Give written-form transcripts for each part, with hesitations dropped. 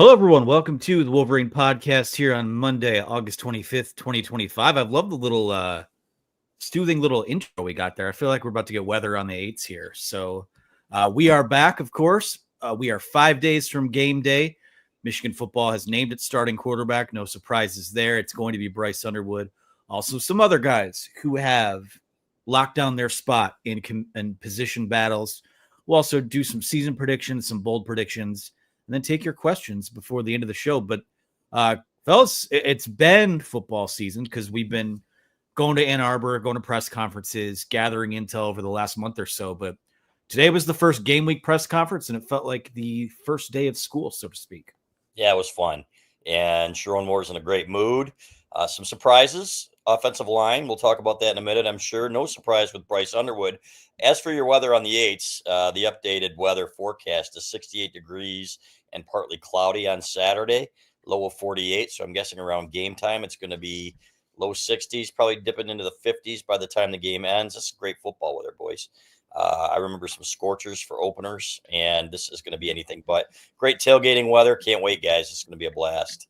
Hello, everyone. Welcome to the Wolverine podcast here on Monday, August 25th, 2025. I've loved the little soothing little intro we got there. I feel like we're about to get weather on the eights here. So we are back, of course. We are 5 days from game day. Michigan football has named its starting quarterback. No surprises there. It's going to be Bryce Underwood. Also, some other guys who have locked down their spot in position battles. We'll also do some season predictions, some bold predictions, and then take your questions before the end of the show. But, fellas, it's been football season because we've been going to Ann Arbor, going to press conferences, gathering intel over the last month or so. But today was the first game week press conference, and it felt like the first day of school, so to speak. Yeah, it was fun. And Sherrone Moore's in a great mood. Some surprises. Offensive line, we'll talk about that in a minute, I'm sure. No surprise with Bryce Underwood. As for your weather on the 8s, the updated weather forecast is 68 degrees and partly cloudy on Saturday, low of 48. So I'm guessing around game time, it's going to be low 60s, probably dipping into the 50s by the time the game ends. This is great football weather, boys. I remember some scorchers for openers, and this is going to be anything but great tailgating weather. Can't wait, guys. It's going to be a blast.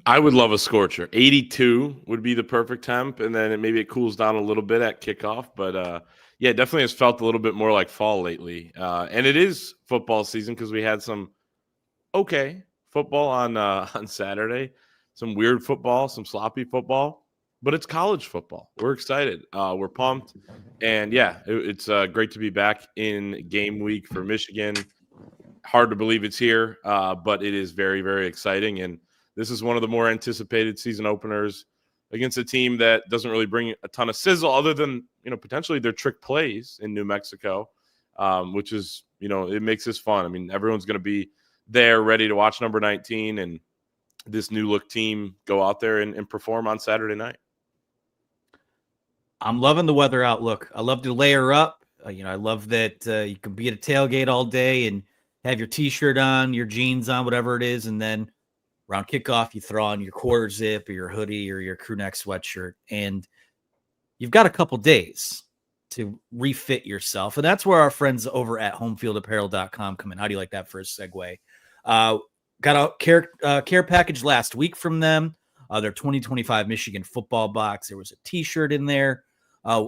I would love a scorcher. 82 would be the perfect temp, and then maybe it cools down a little bit at kickoff. But, yeah, definitely has felt a little bit more like fall lately. And it is football season because we had some okay football on Saturday, some weird football, some sloppy football. But it's college football. We're excited. We're pumped. And, yeah, it's great to be back in game week for Michigan. Hard to believe it's here, but it is very, very exciting. And this is one of the more anticipated season openers against a team that doesn't really bring a ton of sizzle other than, potentially their trick plays in New Mexico, which is, it makes this fun. I mean, everyone's going to be there ready to watch number 19 and this new look team go out there and perform on Saturday night. I'm loving the weather outlook. I love to layer up. I love that you can be at a tailgate all day and have your T-shirt on, your jeans on, whatever it is, and then around kickoff, you throw on your quarter zip or your hoodie or your crew neck sweatshirt, and you've got a couple days to refit yourself. And that's where our friends over at homefieldapparel.com come in. How do you like that for a segue? Got a care package last week from them. Their 2025 Michigan football box. There was a T-shirt in there, a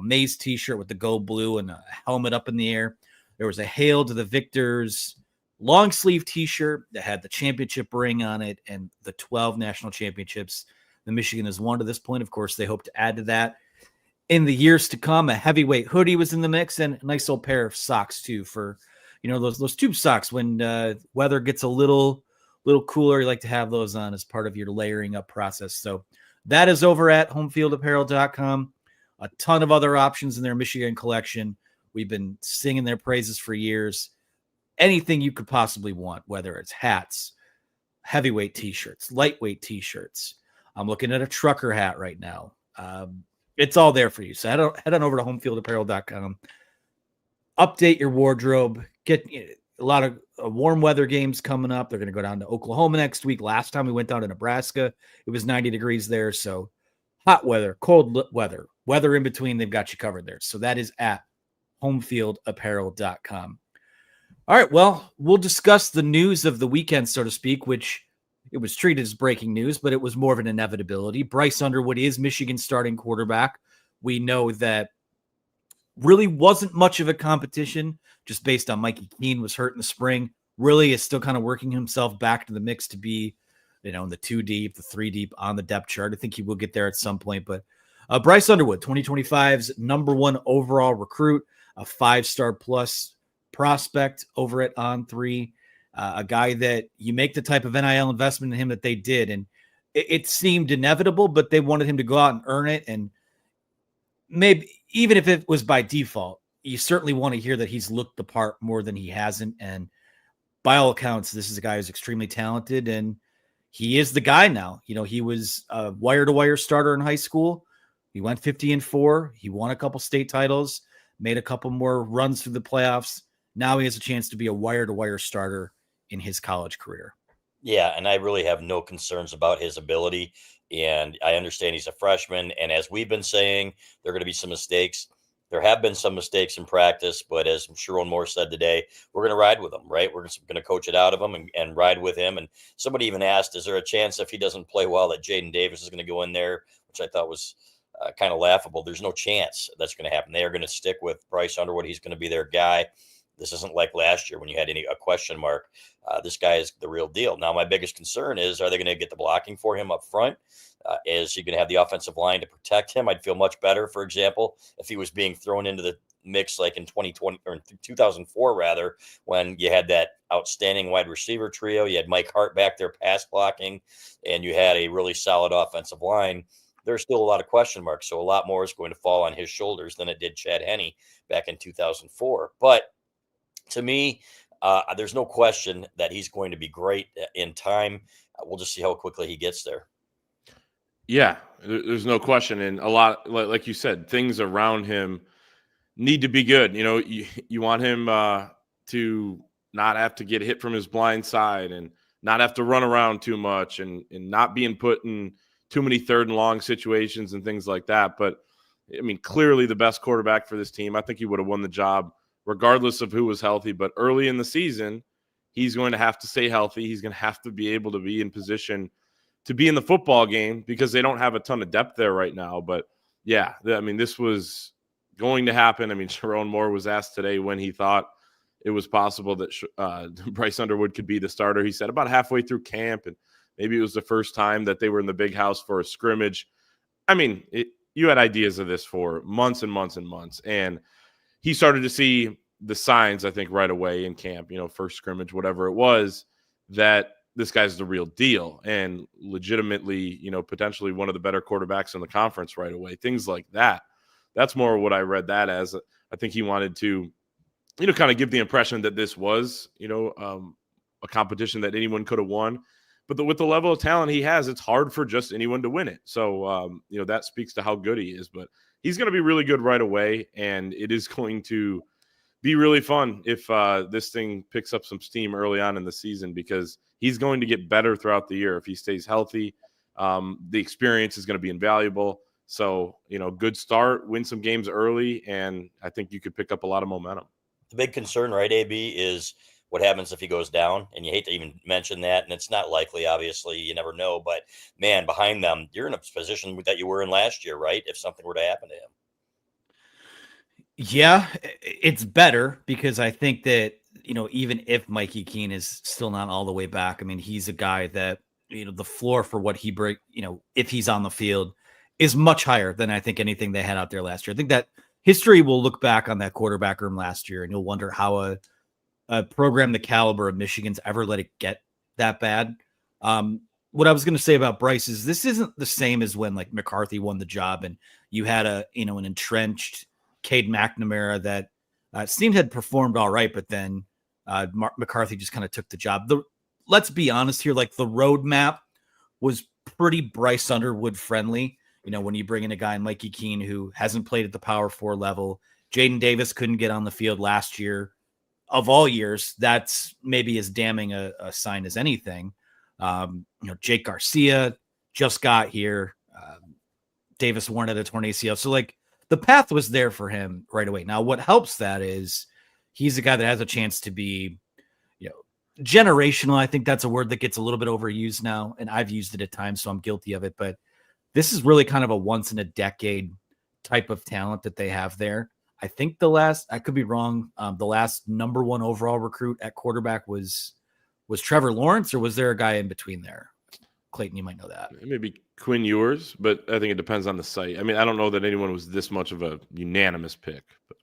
Maze T-shirt with the Go Blue and a helmet up in the air. There was a Hail to the Victors long sleeve T-shirt that had the championship ring on it and the 12 national championships that Michigan has won to this point. Of course, they hope to add to that in the years to come. A heavyweight hoodie was in the mix and a nice old pair of socks too for, those tube socks when weather gets a little cooler. You like to have those on as part of your layering up process. So that is over at homefieldapparel.com. A ton of other options in their Michigan collection. We've been singing their praises for years. Anything you could possibly want, whether it's hats, heavyweight T-shirts, lightweight T-shirts. I'm looking at a trucker hat right now. It's all there for you. So head on over to homefieldapparel.com. Update your wardrobe. Get a lot of warm weather games coming up. They're going to go down to Oklahoma next week. Last time we went down to Nebraska, it was 90 degrees there. So hot weather, cold weather in between, they've got you covered there. So that is at homefieldapparel.com. All right, well, we'll discuss the news of the weekend, so to speak, which it was treated as breaking news, but it was more of an inevitability. Bryce Underwood is Michigan's starting quarterback. We know that really wasn't much of a competition just based on Mikey Keene was hurt in the spring. Really is still kind of working himself back to the mix to be, in the 2 deep, the 3 deep on the depth chart. I think he will get there at some point, but Bryce Underwood, 2025's number 1 overall recruit, a 5-star plus prospect over at On3, a guy that you make the type of NIL investment in him that they did. And it seemed inevitable, but they wanted him to go out and earn it. And maybe even if it was by default, you certainly want to hear that he's looked the part more than he hasn't. And by all accounts, this is a guy who's extremely talented, and he is the guy now. He was a wire-to-wire starter in high school. He went 50-4. He won a couple state titles, made a couple more runs through the playoffs. Now he has a chance to be a wire-to-wire starter in his college career. Yeah, and I really have no concerns about his ability. And I understand he's a freshman. And as we've been saying, there are going to be some mistakes. There have been some mistakes in practice, but as Sherrone Moore said today, we're going to ride with him, right? We're going to coach it out of him and ride with him. And somebody even asked, is there a chance if he doesn't play well that Jaden Davis is going to go in there, which I thought was kind of laughable. There's no chance that's going to happen. They are going to stick with Bryce Underwood. He's going to be their guy. This isn't like last year when you had a question mark. This guy is the real deal. Now, my biggest concern is, are they going to get the blocking for him up front? Is he going to have the offensive line to protect him? I'd feel much better, for example, if he was being thrown into the mix like in 2020 or in 2004, rather, when you had that outstanding wide receiver trio. You had Mike Hart back there pass blocking, and you had a really solid offensive line. There's still a lot of question marks. So a lot more is going to fall on his shoulders than it did Chad Henne back in 2004. But to me, there's no question that he's going to be great in time. We'll just see how quickly he gets there. Yeah, there's no question. And a lot, like you said, things around him need to be good. You know, you want him to not have to get hit from his blind side and not have to run around too much and not being put in too many 3rd and long situations and things like that. But, I mean, clearly the best quarterback for this team. I think he would have won the job regardless of who was healthy. But early in the season, he's going to have to stay healthy. He's going to have to be able to be in position to be in the football game because they don't have a ton of depth there right now. But, yeah, I mean, this was going to happen. I mean, Sherrone Moore was asked today when he thought it was possible that Bryce Underwood could be the starter. He said about halfway through camp, and maybe it was the first time that they were in the big house for a scrimmage. I mean, you had ideas of this for months and months and months, and he started to see the signs, I think, right away in camp, you know, first scrimmage, whatever it was, that this guy's the real deal and legitimately, you know, potentially one of the better quarterbacks in the conference right away, things like that. That's more what I read that as. I think he wanted to, you know, kind of give the impression that this was, you know, a competition that anyone could have won. But with the level of talent he has, it's hard for just anyone to win it. So, you know, that speaks to how good he is. But he's going to be really good right away, and it is going to be really fun if this thing picks up some steam early on in the season because he's going to get better throughout the year if he stays healthy. The experience is going to be invaluable. So, you know, good start, win some games early, and I think you could pick up a lot of momentum. The big concern, right, AB, is what happens if he goes down. And you hate to even mention that. And it's not likely, obviously. You never know. But, man, behind them, you're in a position that you were in last year, right, if something were to happen to him. Yeah, it's better because I think that, you know, even if Mikey Keene is still not all the way back, I mean, he's a guy that, you know, the floor for what he break, you know, if he's on the field is much higher than I think anything they had out there last year. I think that history will look back on that quarterback room last year and you'll wonder how a program the caliber of Michigan's ever let it get that bad. What I was going to say about Bryce is this isn't the same as when like McCarthy won the job and you had an entrenched Cade McNamara that seemed had performed all right, but then McCarthy just kind of took the job. Let's be honest here, like the roadmap was pretty Bryce Underwood friendly. You know, when you bring in a guy, Mikey Keene, who hasn't played at the Power 4 level, Jaden Davis couldn't get on the field last year. Of all years, that's maybe as damning a sign as anything. You know, Jake Garcia just got here. Davis Warren at a torn ACL. So, like, the path was there for him right away. Now, what helps that is he's a guy that has a chance to be, you know, generational. I think that's a word that gets a little bit overused now, and I've used it at times, so I'm guilty of it. But this is really kind of a once-in-a-decade type of talent that they have there. I think I could be wrong, the last number 1 overall recruit at quarterback was Trevor Lawrence, or was there a guy in between there? Clayton, you might know that. Maybe Quinn Ewers, but I think it depends on the site. I mean, I don't know that anyone was this much of a unanimous pick. But.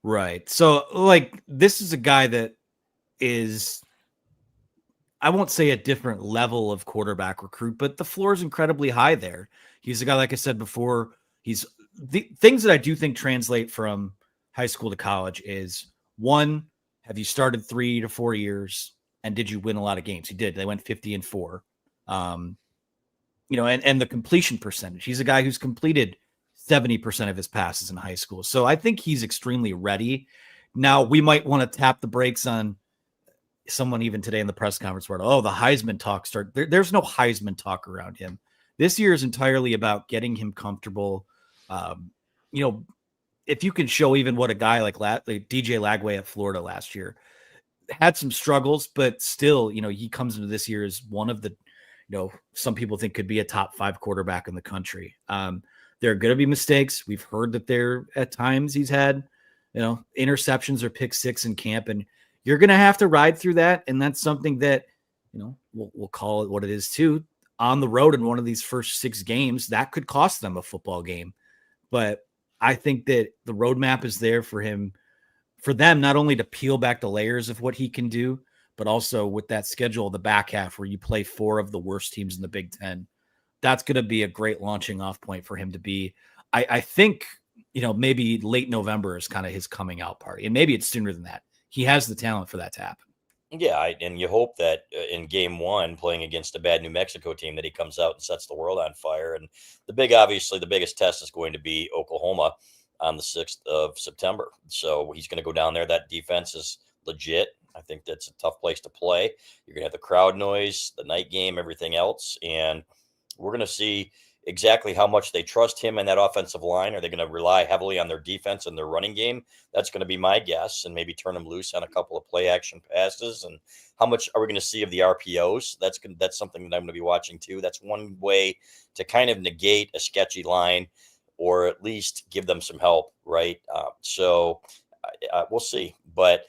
Right. So, like, this is a guy that is, I won't say a different level of quarterback recruit, but the floor is incredibly high there. He's a guy, like I said before, he's the things that I do think translate from high school to college is, one, have you started 3 to 4 years and did you win a lot of games? He did. They went 50-4. You know, and the completion percentage. He's a guy who's completed 70% of his passes in high school. So I think he's extremely ready. Now, we might want to tap the brakes on someone even today in the press conference where, the Heisman talk there's no Heisman talk around him. This year is entirely about getting him comfortable, you know, if you can show even what a guy like DJ Lagway at Florida last year had some struggles, but still, he comes into this year as one of the, some people think could be a top 5 quarterback in the country. There are going to be mistakes. We've heard that there at times he's had, interceptions or pick 6 in camp, and you're going to have to ride through that. And that's something that, we'll call it what it is too. On the road in one of these first 6 games, that could cost them a football game. But I think that the roadmap is there for him, for them, not only to peel back the layers of what he can do, but also with that schedule, the back half where you play 4 of the worst teams in the Big Ten. That's going to be a great launching off point for him to be. I think, maybe late November is kind of his coming out party, and maybe it's sooner than that. He has the talent for that to happen. Yeah, and you hope that in game 1, playing against a bad New Mexico team, that he comes out and sets the world on fire. And obviously the biggest test is going to be Oklahoma on the 6th of September. So he's going to go down there. That defense is legit. I think that's a tough place to play. You're going to have the crowd noise, the night game, everything else. And we're going to see exactly how much they trust him and that offensive line. Are they going to rely heavily on their defense and their running game? That's going to be my guess, and maybe turn him loose on a couple of play action passes. And how much are we going to see of the RPOs? That's something that I'm going to be watching too. That's one way to kind of negate a sketchy line, or at least give them some help, right? So we'll see. But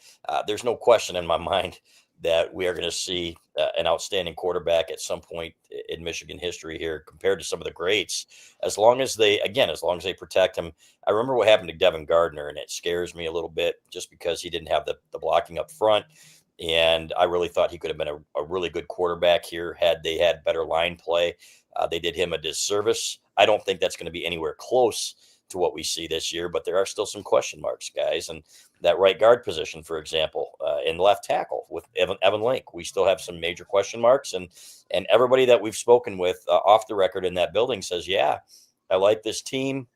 there's no question in my mind that we are going to see an outstanding quarterback at some point in Michigan history here, compared to some of the greats, as long as they protect him. I remember what happened to Devin Gardner, and it scares me a little bit just because he didn't have the blocking up front. And I really thought he could have been a really good quarterback here had they had better line play. They did him a disservice. I don't think that's going to be anywhere close to what we see this year, but there are still some question marks, guys. And that right guard position, for example, in left tackle with Evan Link, we still have some major question marks. And everybody that we've spoken with off the record in that building says, yeah, I like this team.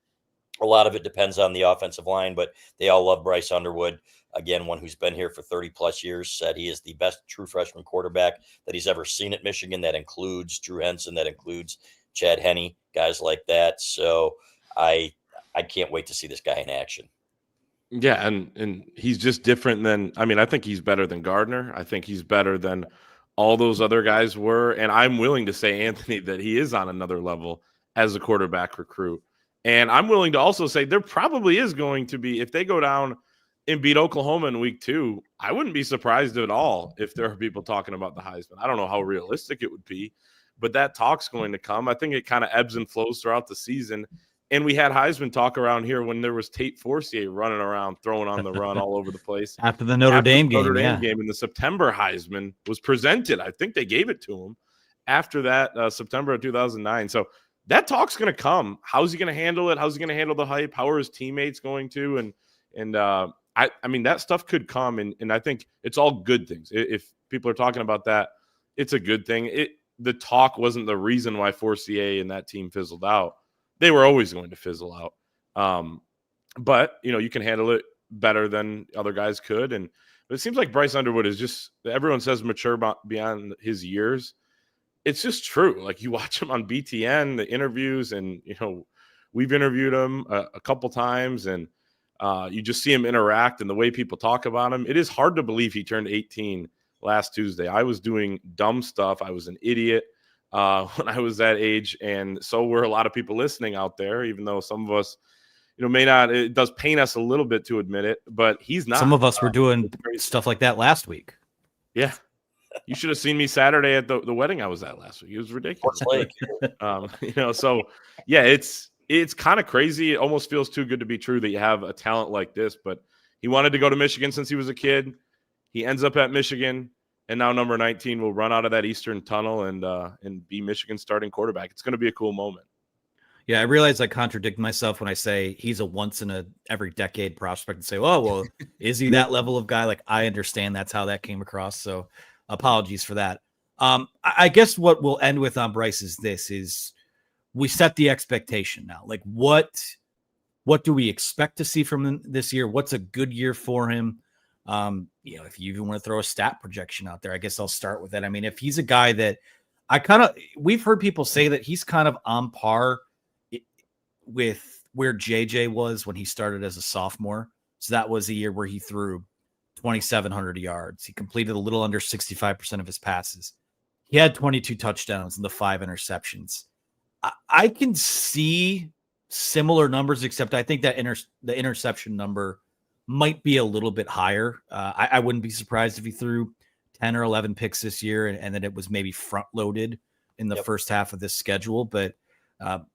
A lot of it depends on the offensive line, but they all love Bryce Underwood. Again, one who's been here for 30 plus years, said he is the best true freshman quarterback that he's ever seen at Michigan. That includes Drew Henson, that includes Chad Henne, guys like that. So I can't wait to see this guy in action. Yeah, and he's just different than, I think he's better than Gardner. I think he's better than all those other guys were. And I'm willing to say, Anthony, that he is on another level as a quarterback recruit. And I'm willing to also say there probably is going to be, if they go down and beat Oklahoma in week 2, I wouldn't be surprised at all if there are people talking about the Heisman. I don't know how realistic it would be, but that talk's going to come. I think it kind of ebbs and flows throughout the season. And we had Heisman talk around here when there was Tate Forcier running around, throwing on the run all over the place. After the Notre Dame game in the September Heisman was presented. I think they gave it to him after that September of 2009. So that talk's going to come. How's he going to handle it? How's he going to handle the hype? How are his teammates going to? And I mean, that stuff could come. And I think it's all good things. If people are talking about that, it's a good thing. The talk wasn't the reason why Forcier and that team fizzled out. They were always going to fizzle out. But, you can handle it better than other guys could. And it seems like Bryce Underwood is just, everyone says mature beyond his years. It's just true. Like, you watch him on BTN, the interviews, and, we've interviewed him a couple times, and you just see him interact and the way people talk about him. It is hard to believe he turned 18 last Tuesday. I was doing dumb stuff. I was an idiot when I was that age, and so were a lot of people listening out there, even though some of us, may not. It does pain us a little bit to admit it, but he's not. Some of us were doing stuff like that last week. Yeah. You should have seen me Saturday at the wedding I was at last week. It was ridiculous. So yeah, it's kind of crazy. It almost feels too good to be true that you have a talent like this, but he wanted to go to Michigan since he was a kid. He ends up at Michigan. And now number 19 will run out of that Eastern tunnel and be Michigan's starting quarterback. It's going to be a cool moment. Yeah, I realize I contradict myself when I say he's a once in every decade prospect and say, oh, well, is he that level of guy? Like, I understand that's how that came across. So apologies for that. I guess what we'll end with on Bryce is we set the expectation now. Like, what do we expect to see from him this year? What's a good year for him? If you even want to throw a stat projection out there, I guess I'll start with that. I mean, if he's a guy that we've heard people say that he's kind of on par with where JJ was when he started as a sophomore. So that was a year where he threw 2,700 yards. He completed a little under 65% of his passes. He had 22 touchdowns and the 5 interceptions. I can see similar numbers, except I think that the interception number might be a little bit higher. I wouldn't be surprised if he threw 10 or 11 picks this year and then it was maybe front loaded in the first half of this schedule. But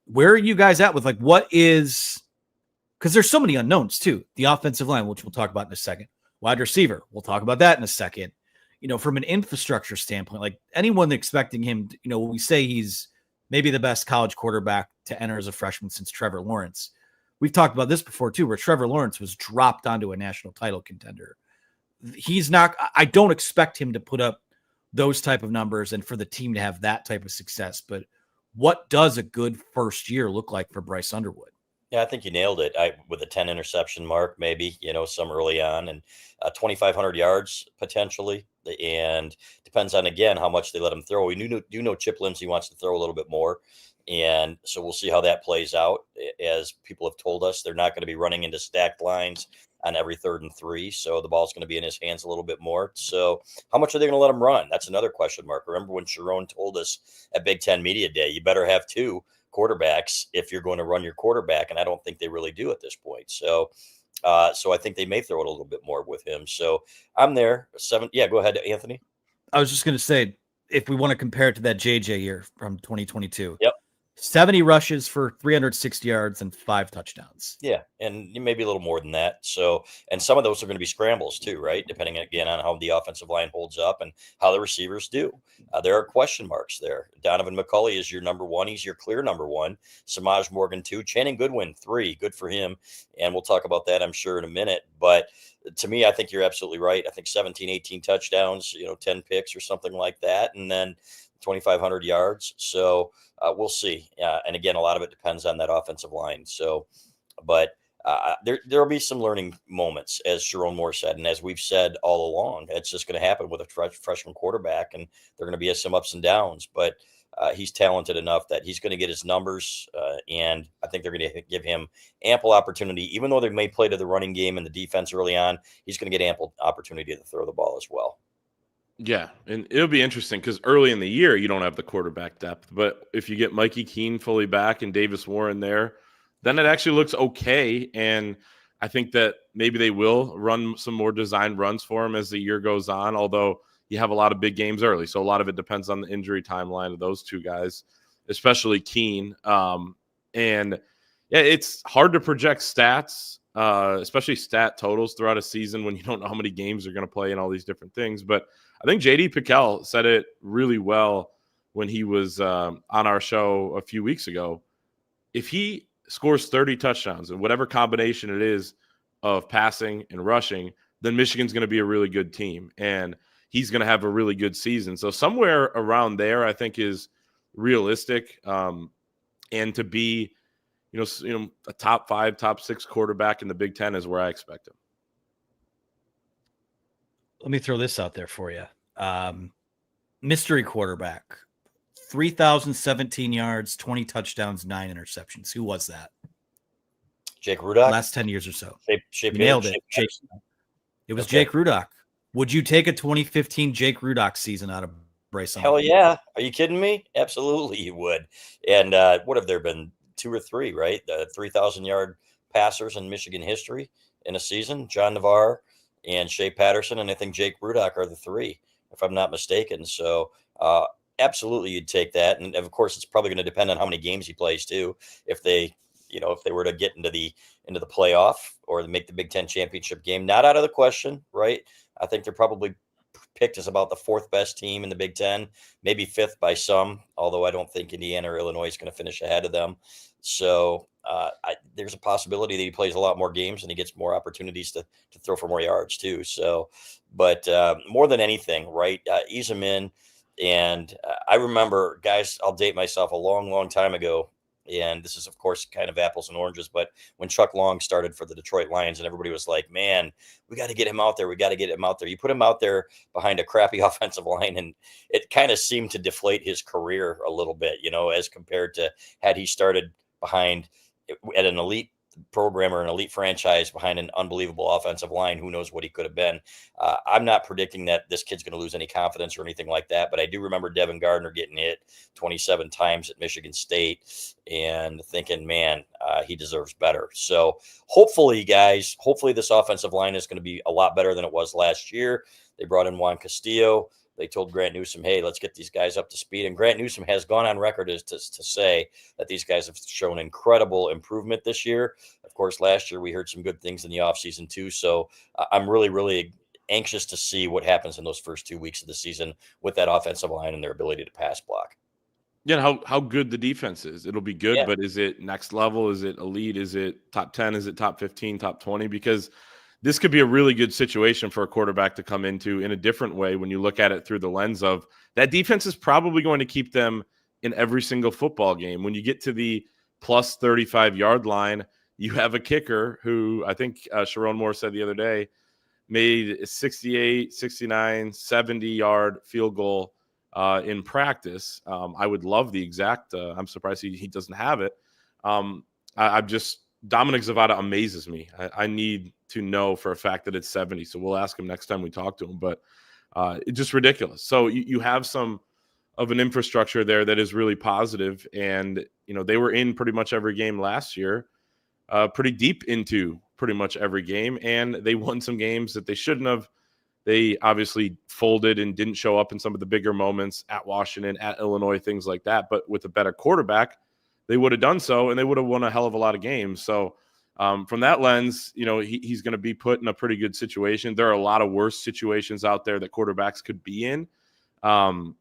where are you guys at with like what is, because there's so many unknowns too. The offensive line, which we'll talk about in a second. Wide receiver, we'll talk about that in a second. You know, from an infrastructure standpoint, like anyone expecting him, you know, when we say he's maybe the best college quarterback to enter as a freshman since Trevor Lawrence. We've talked about this before too, where Trevor Lawrence was dropped onto a national title contender. He's not, I don't expect him to put up those type of numbers and for the team to have that type of success. But what does a good first year look like for Bryce Underwood? Yeah, I think you nailed it. With a 10 interception mark, maybe, you know, some early on, and 2,500 yards potentially. And depends on, again, how much they let him throw. We do know Chip Lindsey wants to throw a little bit more. And so we'll see how that plays out. As people have told us, they're not going to be running into stacked lines on every 3rd and 3. So the ball's going to be in his hands a little bit more. So how much are they going to let him run? That's another question mark. Remember when Sherrone told us at Big Ten Media Day, you better have 2 quarterbacks if you're going to run your quarterback. And I don't think they really do at this point. So I think they may throw it a little bit more with him. So I'm there. 7. Yeah, go ahead, Anthony. I was just going to say, if we want to compare it to that JJ year from 2022. Yep. 70 rushes for 360 yards and 5 touchdowns. Yeah, and maybe a little more than that. So, and some of those are going to be scrambles too, right? Depending again on how the offensive line holds up and how the receivers do. There are question marks there. Donovan McCulley is your number 1. He's your clear number 1. Samaj Morgan 2. Channing Goodwin 3. Good for him. And we'll talk about that, I'm sure, in a minute. But to me, I think you're absolutely right. I think 17, 18 touchdowns, 10 picks or something like that. And then 2,500 yards. So we'll see. And again, a lot of it depends on that offensive line. So, but there'll be some learning moments, as Sherrone Moore said. And as we've said all along, it's just going to happen with a freshman quarterback, and they're going to be some ups and downs. But he's talented enough that he's going to get his numbers. And I think they're going to give him ample opportunity, even though they may play to the running game and the defense early on, he's going to get ample opportunity to throw the ball as well. Yeah, and it'll be interesting because early in the year, you don't have the quarterback depth. But if you get Mikey Keene fully back and Davis Warren there, then it actually looks okay. And I think that maybe they will run some more designed runs for him as the year goes on, although you have a lot of big games early. So a lot of it depends on the injury timeline of those 2 guys, especially Keene. And yeah, it's hard to project stats, especially stat totals throughout a season when you don't know how many games they're going to play and all these different things. But I think J.D. Pickell said it really well when he was on our show a few weeks ago. If he scores 30 touchdowns and whatever combination it is of passing and rushing, then Michigan's going to be a really good team, and he's going to have a really good season. So somewhere around there, I think, is realistic. And to be, a top 5, top 6 quarterback in the Big Ten is where I expect him. Let me throw this out there for you. Mystery quarterback, 3,017 yards, 20 touchdowns, 9 interceptions. Who was that? Jake Rudock? Last 10 years or so. You nailed it. It was okay. Jake Rudock. Would you take a 2015 Jake Rudock season out of Bryce Underwood? Hell yeah. Are you kidding me? Absolutely you would. And what have there been 2 or 3, right? The 3,000-yard passers in Michigan history in a season. John Navarre and Shea Patterson, and I think Jake Rudock are the 3, if I'm not mistaken. So absolutely you'd take that. And of course, it's probably going to depend on how many games he plays too. If they were to get into the playoff or make the Big Ten championship game, not out of the question, right? I think they're probably picked as about the 4th best team in the Big Ten, maybe 5th by some, although I don't think Indiana or Illinois is going to finish ahead of them. So there's a possibility that he plays a lot more games and he gets more opportunities to throw for more yards too. So, but more than anything, right, ease him in. And I remember, guys, I'll date myself a long, long time ago. And this is, of course, kind of apples and oranges. But when Chuck Long started for the Detroit Lions and everybody was like, man, we got to get him out there. We got to get him out there. You put him out there behind a crappy offensive line, and it kind of seemed to deflate his career a little bit, as compared to had he started behind, at an elite program or an elite franchise behind an unbelievable offensive line. Who knows what he could have been? I'm not predicting that this kid's going to lose any confidence or anything like that, but I do remember Devin Gardner getting hit 27 times at Michigan State and thinking, man, he deserves better. So hopefully, guys, this offensive line is going to be a lot better than it was last year. They brought in Juan Castillo. They told Grant Newsome, hey, let's get these guys up to speed. And Grant Newsome has gone on record as to say that these guys have shown incredible improvement this year. Of course, last year we heard some good things in the offseason too. So I'm really, really anxious to see what happens in those first 2 weeks of the season with that offensive line and their ability to pass block. Yeah, how good the defense is. It'll be good, Yeah. but is it next level? Is it elite? Is it top 10? Is it top 15, top 20? Because this could be a really good situation for a quarterback to come into in a different way when you look at it through the lens of that defense is probably going to keep them in every single football game. When you get to the plus 35-yard line, you have a kicker who I think Sherrone Moore said the other day made a 68, 69, 70-yard field goal in practice. I would love the exact. I'm surprised he doesn't have it. I'm just Dominic Zavada amazes me. I need to know for a fact that it's 70. So we'll ask him next time we talk to him. But it's just ridiculous. So you have some of an infrastructure there that is really positive. And, they were in pretty much every game last year, pretty deep into pretty much every game. And they won some games that they shouldn't have. They obviously folded and didn't show up in some of the bigger moments at Washington, at Illinois, things like that. But with a better quarterback, they would have done so, and they would have won a hell of a lot of games. So from that lens, he's going to be put in a pretty good situation. There are a lot of worse situations out there that quarterbacks could be in. And,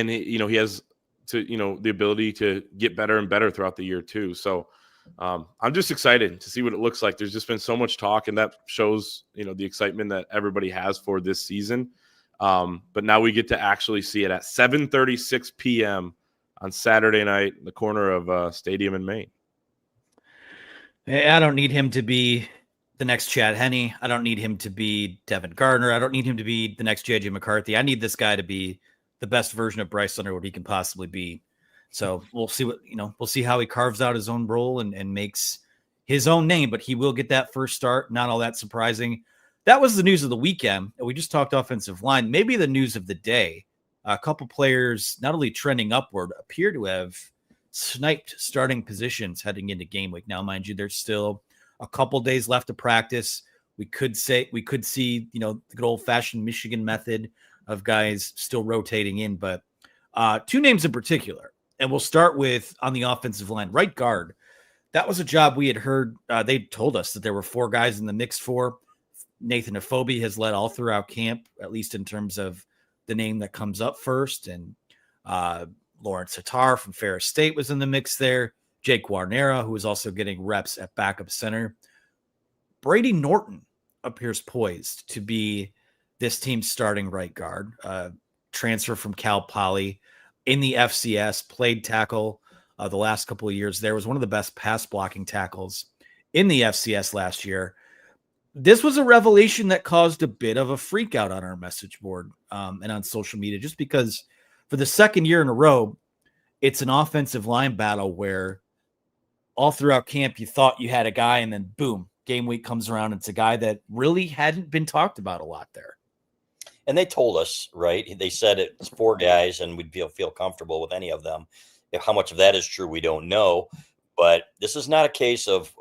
he has the ability to get better and better throughout the year too. So I'm just excited to see what it looks like. There's just been so much talk, and that shows, the excitement that everybody has for this season. But now we get to actually see it at 7:36 p.m. on Saturday night in the corner of Stadium in Maine. I don't need him to be the next Chad Henne. I don't need him to be Devin Gardner. I don't need him to be the next JJ McCarthy. I need this guy to be the best version of Bryce Underwood he can possibly be. So we'll see we'll see how he carves out his own role and makes his own name, but he will get that first start. Not all that surprising. That was the news of the weekend. We just talked offensive line. Maybe the news of the day. A couple players not only trending upward appear to have sniped starting positions heading into game week. Now, mind you, there's still a couple days left to practice. We could see, the good old fashioned Michigan method of guys still rotating in, but two names in particular. And we'll start with on the offensive line, right guard. That was a job we had heard. They told us that there were 4 guys in the mix for. Nathan Afobe has led all throughout camp, at least in terms of the name that comes up first. And Lawrence Hattar from Ferris State was in the mix there. Jake Guarnera, who is also getting reps at backup center. Brady Norton appears poised to be this team's starting right guard. Transfer from Cal Poly in the FCS, played tackle the last couple of years there. Was one of the best pass blocking tackles in the FCS last year. This was a revelation that caused a bit of a freak out on our message board and on social media, just because for the second year in a row, it's an offensive line battle where all throughout camp, you thought you had a guy, and then boom, game week comes around. It's a guy that really hadn't been talked about a lot there. And they told us, right? They said it's 4 guys, and we'd feel comfortable with any of them. How much of that is true, we don't know. But this is not a case of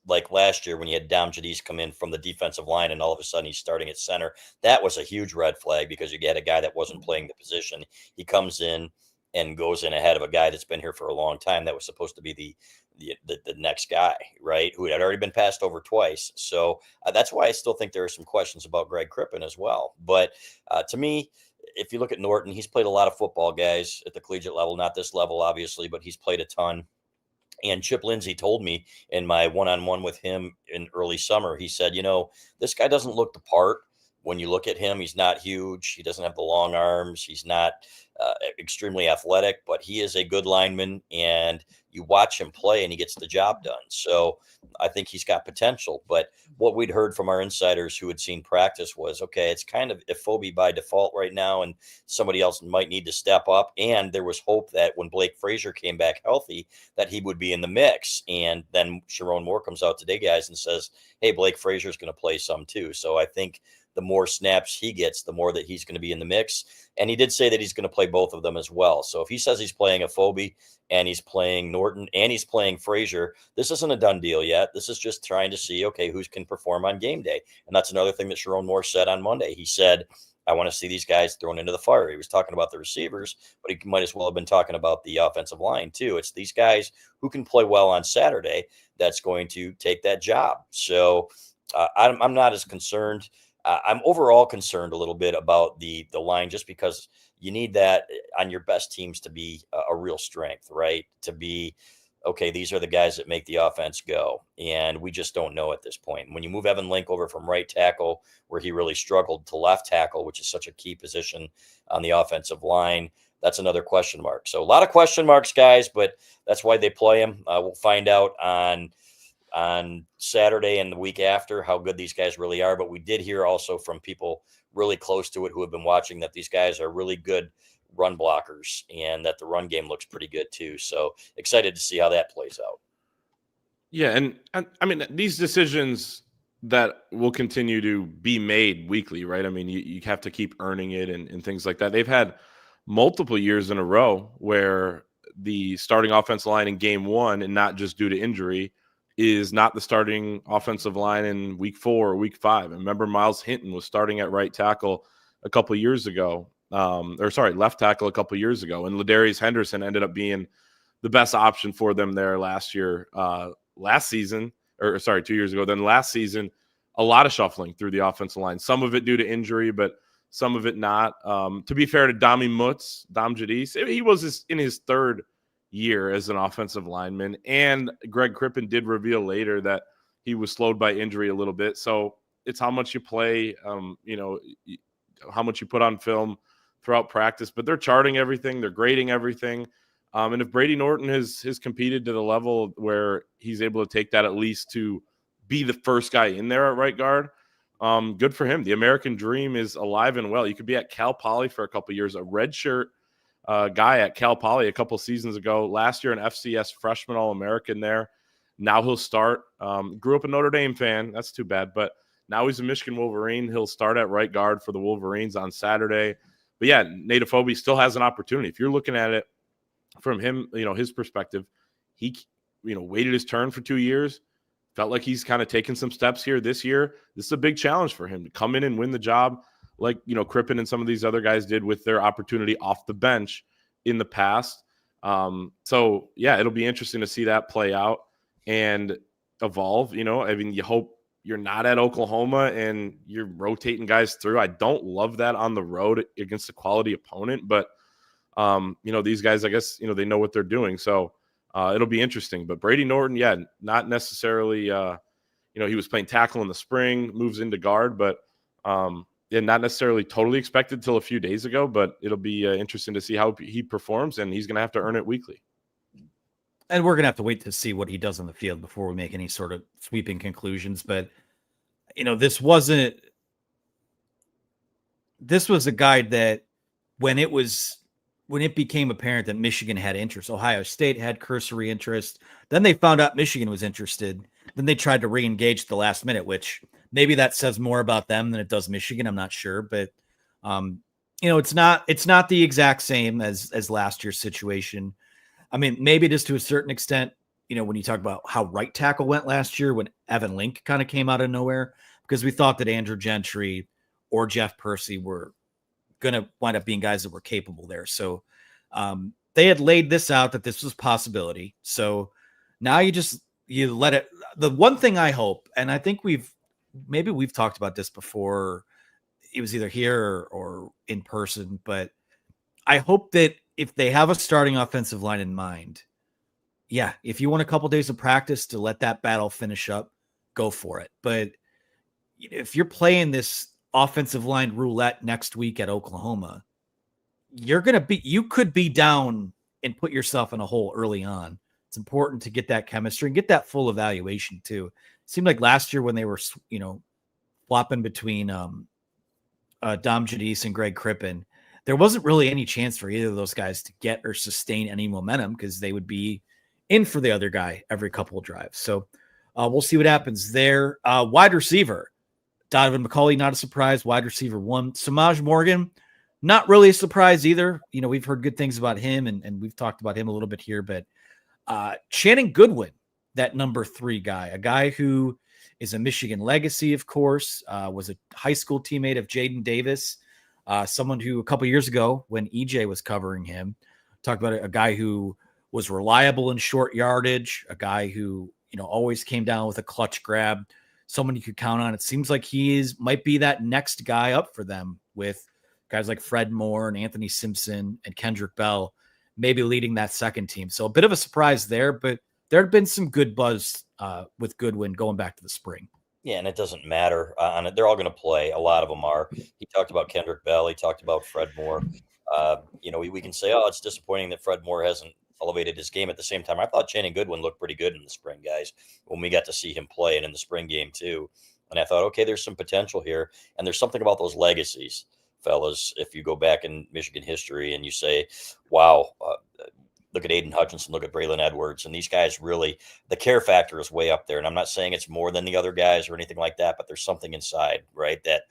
like last year when you had Dom Jadis come in from the defensive line and all of a sudden he's starting at center. That was a huge red flag because you had a guy that wasn't playing the position. He comes in and goes in ahead of a guy that's been here for a long time that was supposed to be the next guy, right, who had already been passed over twice. So that's why I still think there are some questions about Greg Crippen as well. But to me, if you look at Norton, he's played a lot of football, guys, at the collegiate level, not this level, obviously, but he's played a ton. And Chip Lindsey told me in my one-on-one with him in early summer, he said, this guy doesn't look the part, when you look at him, he's not huge. He doesn't have the long arms. He's not extremely athletic, but he is a good lineman, and you watch him play and he gets the job done. So I think he's got potential. But what we'd heard from our insiders who had seen practice was, okay, it's kind of Ifobe by default right now, and somebody else might need to step up. And there was hope that when Blake Frazier came back healthy, that he would be in the mix. And then Sherrone Moore comes out today, guys, and says, hey, Blake Frazier is going to play some too. So I think the more snaps he gets, the more that he's going to be in the mix. And he did say that he's going to play both of them as well. So if he says he's playing Ifobe and he's playing Norton and he's playing Frazier, this isn't a done deal yet. This is just trying to see, okay, who can perform on game day. And that's another thing that Sherrone Moore said on Monday. He said, I want to see these guys thrown into the fire. He was talking about the receivers, but he might as well have been talking about the offensive line too. It's these guys who can play well on Saturday that's going to take that job. So I'm not as concerned. I'm overall concerned a little bit about the line, just because you need that on your best teams to be a real strength, right? To be, okay, these are the guys that make the offense go. And we just don't know at this point. When you move Evan Link over from right tackle, where he really struggled, to left tackle, which is such a key position on the offensive line, that's another question mark. So a lot of question marks, guys, but that's why they play him. We'll find out on Saturday and the week after how good these guys really are. But we did hear also from people really close to it who have been watching that these guys are really good run blockers and that the run game looks pretty good too. So excited to see how that plays out. Yeah. And I mean, these decisions that will continue to be made weekly, right? I mean, you have to keep earning it and things like that. They've had multiple years in a row where the starting offensive line in game one, and not just due to injury, is not the starting offensive line in week 4 or week 5. And remember, Miles Hinton was starting at right tackle a couple years ago, left tackle a couple years ago. And Ladarius Henderson ended up being the best option for them there last year, 2 years ago. Then last season, a lot of shuffling through the offensive line, some of it due to injury, but some of it not. To be fair to Dom Jadis, he was in his third year as an offensive lineman, and Greg Crippen did reveal later that he was slowed by injury a little bit. So it's how much you play, how much you put on film throughout practice, but they're charting everything, they're grading everything. And if Brady Norton has competed to the level where he's able to take that at least to be the first guy in there at right guard, good for him. The American dream is alive and well. You could be at Cal Poly for a couple of years, a redshirt guy at Cal Poly a couple seasons ago. Last year, an FCS freshman All-American there. Now he'll start. Grew up a Notre Dame fan. That's too bad. But now he's a Michigan Wolverine. He'll start at right guard for the Wolverines on Saturday. But yeah, Nate Ifobe still has an opportunity. If you're looking at it from him, his perspective, he, waited his turn for 2 years. Felt like he's kind of taken some steps here this year. This is a big challenge for him to come in and win the job, like Crippen and some of these other guys did with their opportunity off the bench in the past. So yeah, it'll be interesting to see that play out and evolve. I mean, you hope you're not at Oklahoma and you're rotating guys through. I don't love that on the road against a quality opponent, but these guys, I guess, they know what they're doing. So it'll be interesting. But Brady Norton, yeah, not necessarily, he was playing tackle in the spring, moves into guard, but not necessarily totally expected till a few days ago, but it'll be interesting to see how he performs, and he's going to have to earn it weekly. And we're going to have to wait to see what he does on the field before we make any sort of sweeping conclusions. But, this was a guy that when it became apparent that Michigan had interest, Ohio State had cursory interest, then they found out Michigan was interested. Then they tried to re-engage at the last minute, which maybe that says more about them than it does Michigan. I'm not sure, but it's not the exact same as last year's situation. I mean, maybe it is to a certain extent, when you talk about how right tackle went last year, when Evan Link kind of came out of nowhere, because we thought that Andrew Gentry or Jeff Percy were going to wind up being guys that were capable there. So they had laid this out that this was a possibility. So now you let it. The one thing I hope, and I think we've talked about this before, it was either here or in person, but I hope that if they have a starting offensive line in mind, yeah, if you want a couple days of practice to let that battle finish up, go for it. But if you're playing this offensive line roulette next week at Oklahoma, you could be down and put yourself in a hole early on. It's important to get that chemistry and get that full evaluation too. It seemed like last year when they were, flopping between Dom Jadis and Greg Crippen, there wasn't really any chance for either of those guys to get or sustain any momentum because they would be in for the other guy every couple of drives. So we'll see what happens there. Wide receiver, Donovan McCulley, not a surprise. Wide receiver 1. Samaj Morgan, not really a surprise either. We've heard good things about him, and we've talked about him a little bit here. But Channing Goodwin, that number 3 guy, a guy who is a Michigan legacy, of course, was a high school teammate of Jaden Davis, someone who a couple years ago when EJ was covering him, talked about a guy who was reliable in short yardage, a guy who always came down with a clutch grab, someone you could count on. It seems like might be that next guy up for them with guys like Fred Moore and Anthony Simpson and Kendrick Bell, maybe leading that second team. So a bit of a surprise there, but there had been some good buzz with Goodwin going back to the spring. Yeah, and it doesn't matter on it. They're all going to play. A lot of them are. He talked about Kendrick Bell. He talked about Fred Moore. We can say, oh, it's disappointing that Fred Moore hasn't elevated his game. At the same time, I thought Channing Goodwin looked pretty good in the spring, guys, when we got to see him play and in the spring game too. And I thought, okay, there's some potential here. And there's something about those legacies, fellas. If you go back in Michigan history and you say, wow, look at Aiden Hutchinson, look at Braylon Edwards, and these guys really, the care factor is way up there. And I'm not saying it's more than the other guys or anything like that, but there's something inside, right, that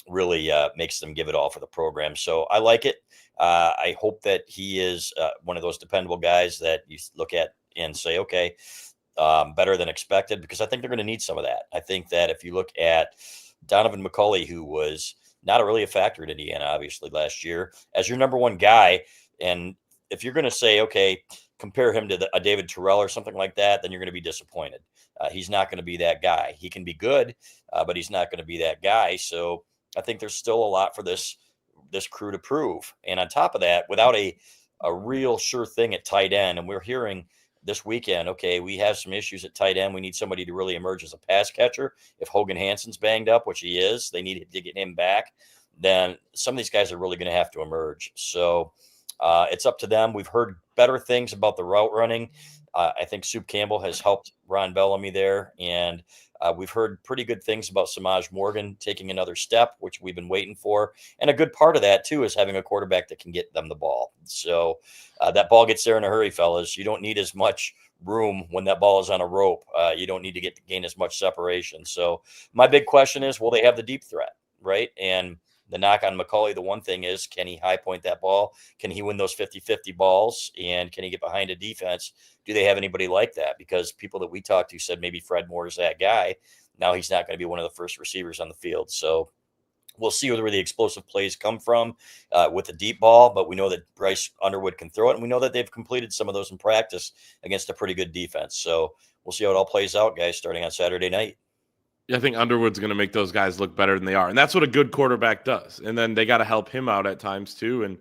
really makes them give it all for the program. So I like it. I hope that he is one of those dependable guys that you look at and say, okay, better than expected, because I think they're going to need some of that. I think that if you look at Donovan McCulley, who was not really a factor in Indiana, obviously, last year, as your number 1 guy, and if you're going to say, okay, compare him to a David Terrell or something like that, then you're going to be disappointed. He's not going to be that guy. He can be good, but he's not going to be that guy. So I think there's still a lot for this crew to prove. And on top of that, without a real sure thing at tight end, and we're hearing this weekend, okay, we have some issues at tight end. We need somebody to really emerge as a pass catcher. If Hogan Hanson's banged up, which he is, they need to get him back. Then some of these guys are really going to have to emerge. So it's up to them. We've heard better things about the route running. I think Soup Campbell has helped Ron Bellamy there. And we've heard pretty good things about Samaj Morgan taking another step, which we've been waiting for. And a good part of that, too, is having a quarterback that can get them the ball. So that ball gets there in a hurry, fellas. You don't need as much room when that ball is on a rope. You don't need to gain as much separation. So my big question is, will they have the deep threat, right? And the knock on McCulley, the one thing is, can he high point that ball? Can he win those 50-50 balls? And can he get behind a defense? Do they have anybody like that? Because people that we talked to said maybe Fred Moore is that guy. Now he's not going to be one of the first receivers on the field. So we'll see where the explosive plays come from with the deep ball. But we know that Bryce Underwood can throw it. And we know that they've completed some of those in practice against a pretty good defense. So we'll see how it all plays out, guys, starting on Saturday night. Yeah, I think Underwood's going to make those guys look better than they are. And that's what a good quarterback does. And then they got to help him out at times too. And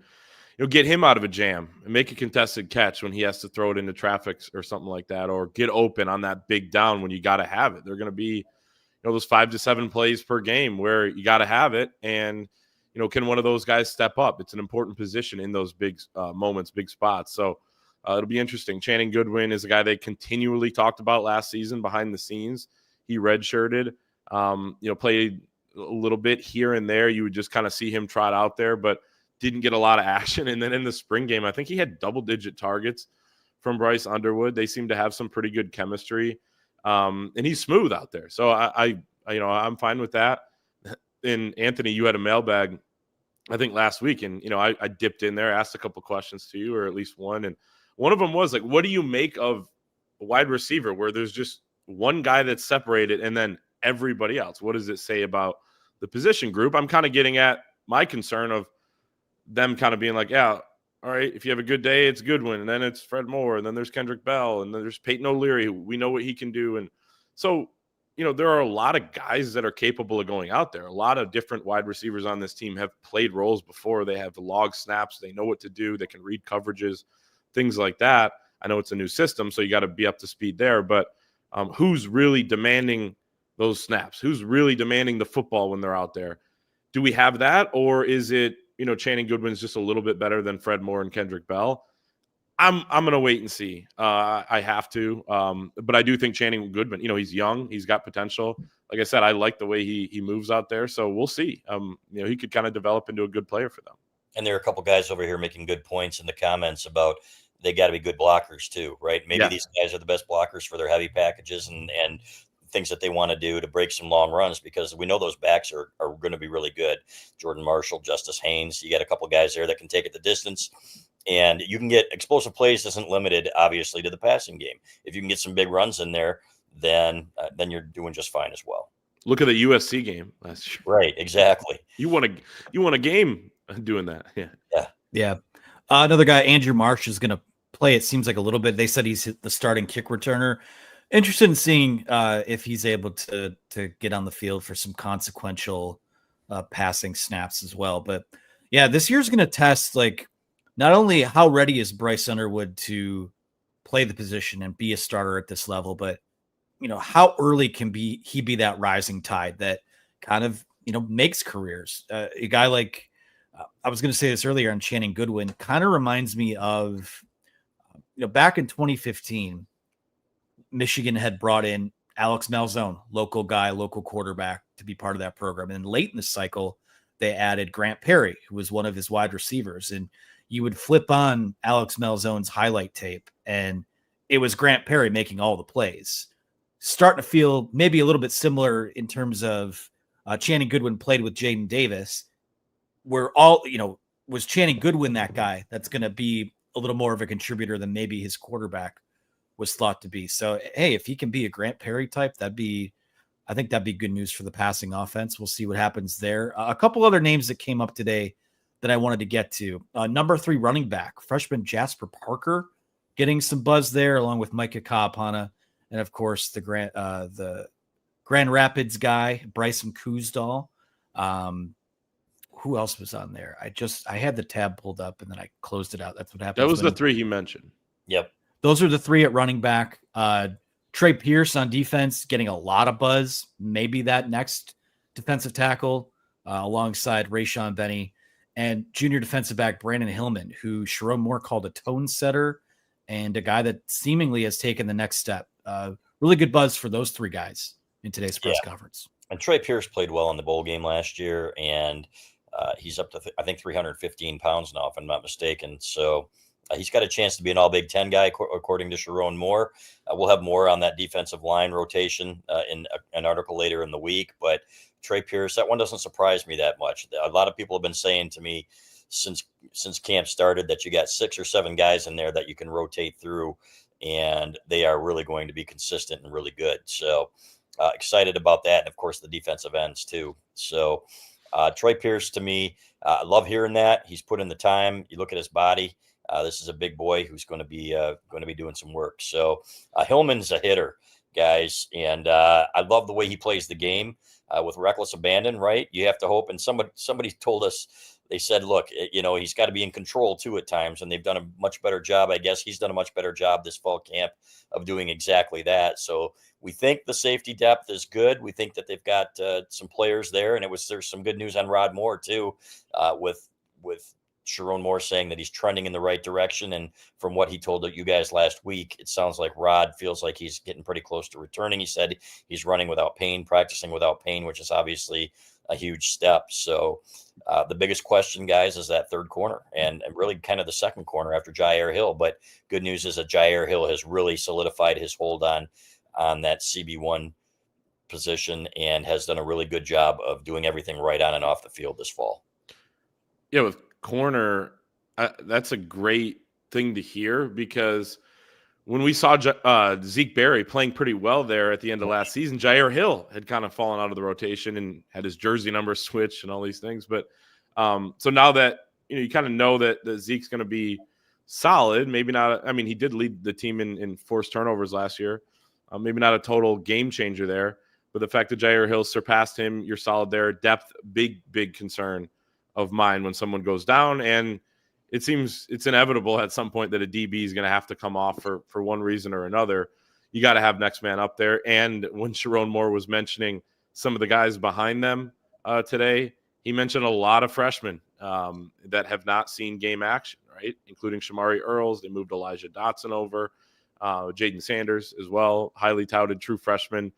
get him out of a jam and make a contested catch when he has to throw it into traffic or something like that, or get open on that big down when you got to have it. They're going to be, those 5 to 7 plays per game where you got to have it. And, can one of those guys step up? It's an important position in those big moments, big spots. So it'll be interesting. Channing Goodwin is a guy they continually talked about last season behind the scenes. He redshirted, played a little bit here and there. You would just kind of see him trot out there, but didn't get a lot of action. And then in the spring game, I think he had double-digit targets from Bryce Underwood. They seem to have some pretty good chemistry, and he's smooth out there. So I'm fine with that. And Anthony, you had a mailbag, I think last week, and I dipped in there, asked a couple questions to you, or at least one, and one of them was like, what do you make of a wide receiver where there's just one guy that's separated and then everybody else? What does it say about the position group? I'm kind of getting at my concern of them kind of being like, yeah, all right, if you have a good day, it's Goodwin, and then it's Fred Moore, and then there's Kendrick Bell, and then there's Peyton O'Leary. We know what he can do. And so, there are a lot of guys that are capable of going out there. A lot of different wide receivers on this team have played roles before. They have the log snaps. They know what to do. They can read coverages, things like that. I know it's a new system, so you got to be up to speed there, but who's really demanding those snaps? Who's really demanding the football when they're out there? Do we have that, or is it, Channing Goodwin's just a little bit better than Fred Moore and Kendrick Bell? I'm going to wait and see. I have to. But I do think Channing Goodwin, he's young. He's got potential. Like I said, I like the way he moves out there. So we'll see. He could kind of develop into a good player for them. And there are a couple guys over here making good points in the comments about they got to be good blockers too, right? Maybe these guys are the best blockers for their heavy packages and things that they want to do to break some long runs, because we know those backs are going to be really good. Jordan Marshall, Justice Haynes, you got a couple guys there that can take it the distance. And you can get explosive plays. Isn't limited, obviously, to the passing game. If you can get some big runs in there, then you're doing just fine as well. Look at the USC game last year. Right, exactly. You won a game doing that. Yeah. Another guy, Andrew Marsh, is going to play. It seems like a little bit. They said he's the starting kick returner. Interested in seeing if he's able to get on the field for some consequential passing snaps as well. But yeah, this year's going to test not only how ready is Bryce Underwood to play the position and be a starter at this level, but how early can he be that rising tide that kind of makes careers. A guy like I was going to say this earlier on Channing Goodwin kind of reminds me of back in 2015, Michigan had brought in Alex Malzone, local guy, local quarterback, to be part of that program. And late in the cycle, they added Grant Perry, who was one of his wide receivers, and you would flip on Alex Malzone's highlight tape, and it was Grant Perry making all the plays. Starting to feel maybe a little bit similar in terms of Channing Goodwin played with Jaden Davis, where was Channing Goodwin that guy that's going to be a little more of a contributor than maybe his quarterback was thought to be. So, hey, if he can be a Grant Perry type, I think that'd be good news for the passing offense. We'll see what happens there. A couple other names that came up today that I wanted to get to. Number 3 running back, freshman Jasper Parker, getting some buzz there, along with Micah Kaapana, and of course the Grand Rapids guy, Bryson Kuzdal. Who else was on there? I had the tab pulled up and then I closed it out. That's what happened. That was the 3 he mentioned. Yep. Those are the 3 at running back. Trey Pierce on defense, getting a lot of buzz. Maybe that next defensive tackle alongside Rayshon Benny. And junior defensive back Brandon Hillman, who Sherrone Moore called a tone setter and a guy that seemingly has taken the next step. Really good buzz for those 3 guys in today's press conference. And Trey Pierce played well in the bowl game last year, and he's up to, I think, 315 pounds now, if I'm not mistaken. So he's got a chance to be an all Big Ten guy, according to Sherrone Moore. We'll have more on that defensive line rotation in an article later in the week. But Trey Pierce, that one doesn't surprise me that much. A lot of people have been saying to me since camp started that you got 6 or 7 guys in there that you can rotate through, and they are really going to be consistent and really good. So excited about that. And of course, the defensive ends too. So Trey Pierce, to me, I love hearing that. He's put in the time. You look at his body. This is a big boy who's going to be doing some work. So Hillman's a hitter, guys, and I love the way he plays the game with reckless abandon. Right? You have to hope. And somebody told us, they said, look, he's got to be in control too at times, and they've done a much better job. I guess he's done a much better job this fall camp of doing exactly that. So we think the safety depth is good. We think that they've got some players there, and there's some good news on Rod Moore too, with Sherrone Moore saying that he's trending in the right direction. And from what he told you guys last week, it sounds like Rod feels like he's getting pretty close to returning. He said he's running without pain, practicing without pain, which is obviously a huge step. So the biggest question, guys, is that third corner and really kind of the second corner after Jair Hill. But good news is that Jair Hill has really solidified his hold on that CB1 position and has done a really good job of doing everything right on and off the field this fall. Yeah, with corner, that's a great thing to hear, because when we saw Zeke Berry playing pretty well there at the end of last season, Jair Hill had kind of fallen out of the rotation and had his jersey number switched and all these things. But so now that you kind of know that Zeke's going to be solid, maybe not. I mean, he did lead the team in forced turnovers last year. Maybe not a total game changer there, but the fact that Jair Hill surpassed him, you're solid there. Depth, big concern of mine when someone goes down, and it seems it's inevitable at some point that a DB is going to have to come off for one reason or another. You got to have next man up there. And when Sherrone Moore was mentioning some of the guys behind them today, he mentioned a lot of freshmen that have not seen game action, right? Including Shamari Earls. They moved Elijah Dotson over, Jaden Sanders as well, highly touted true freshman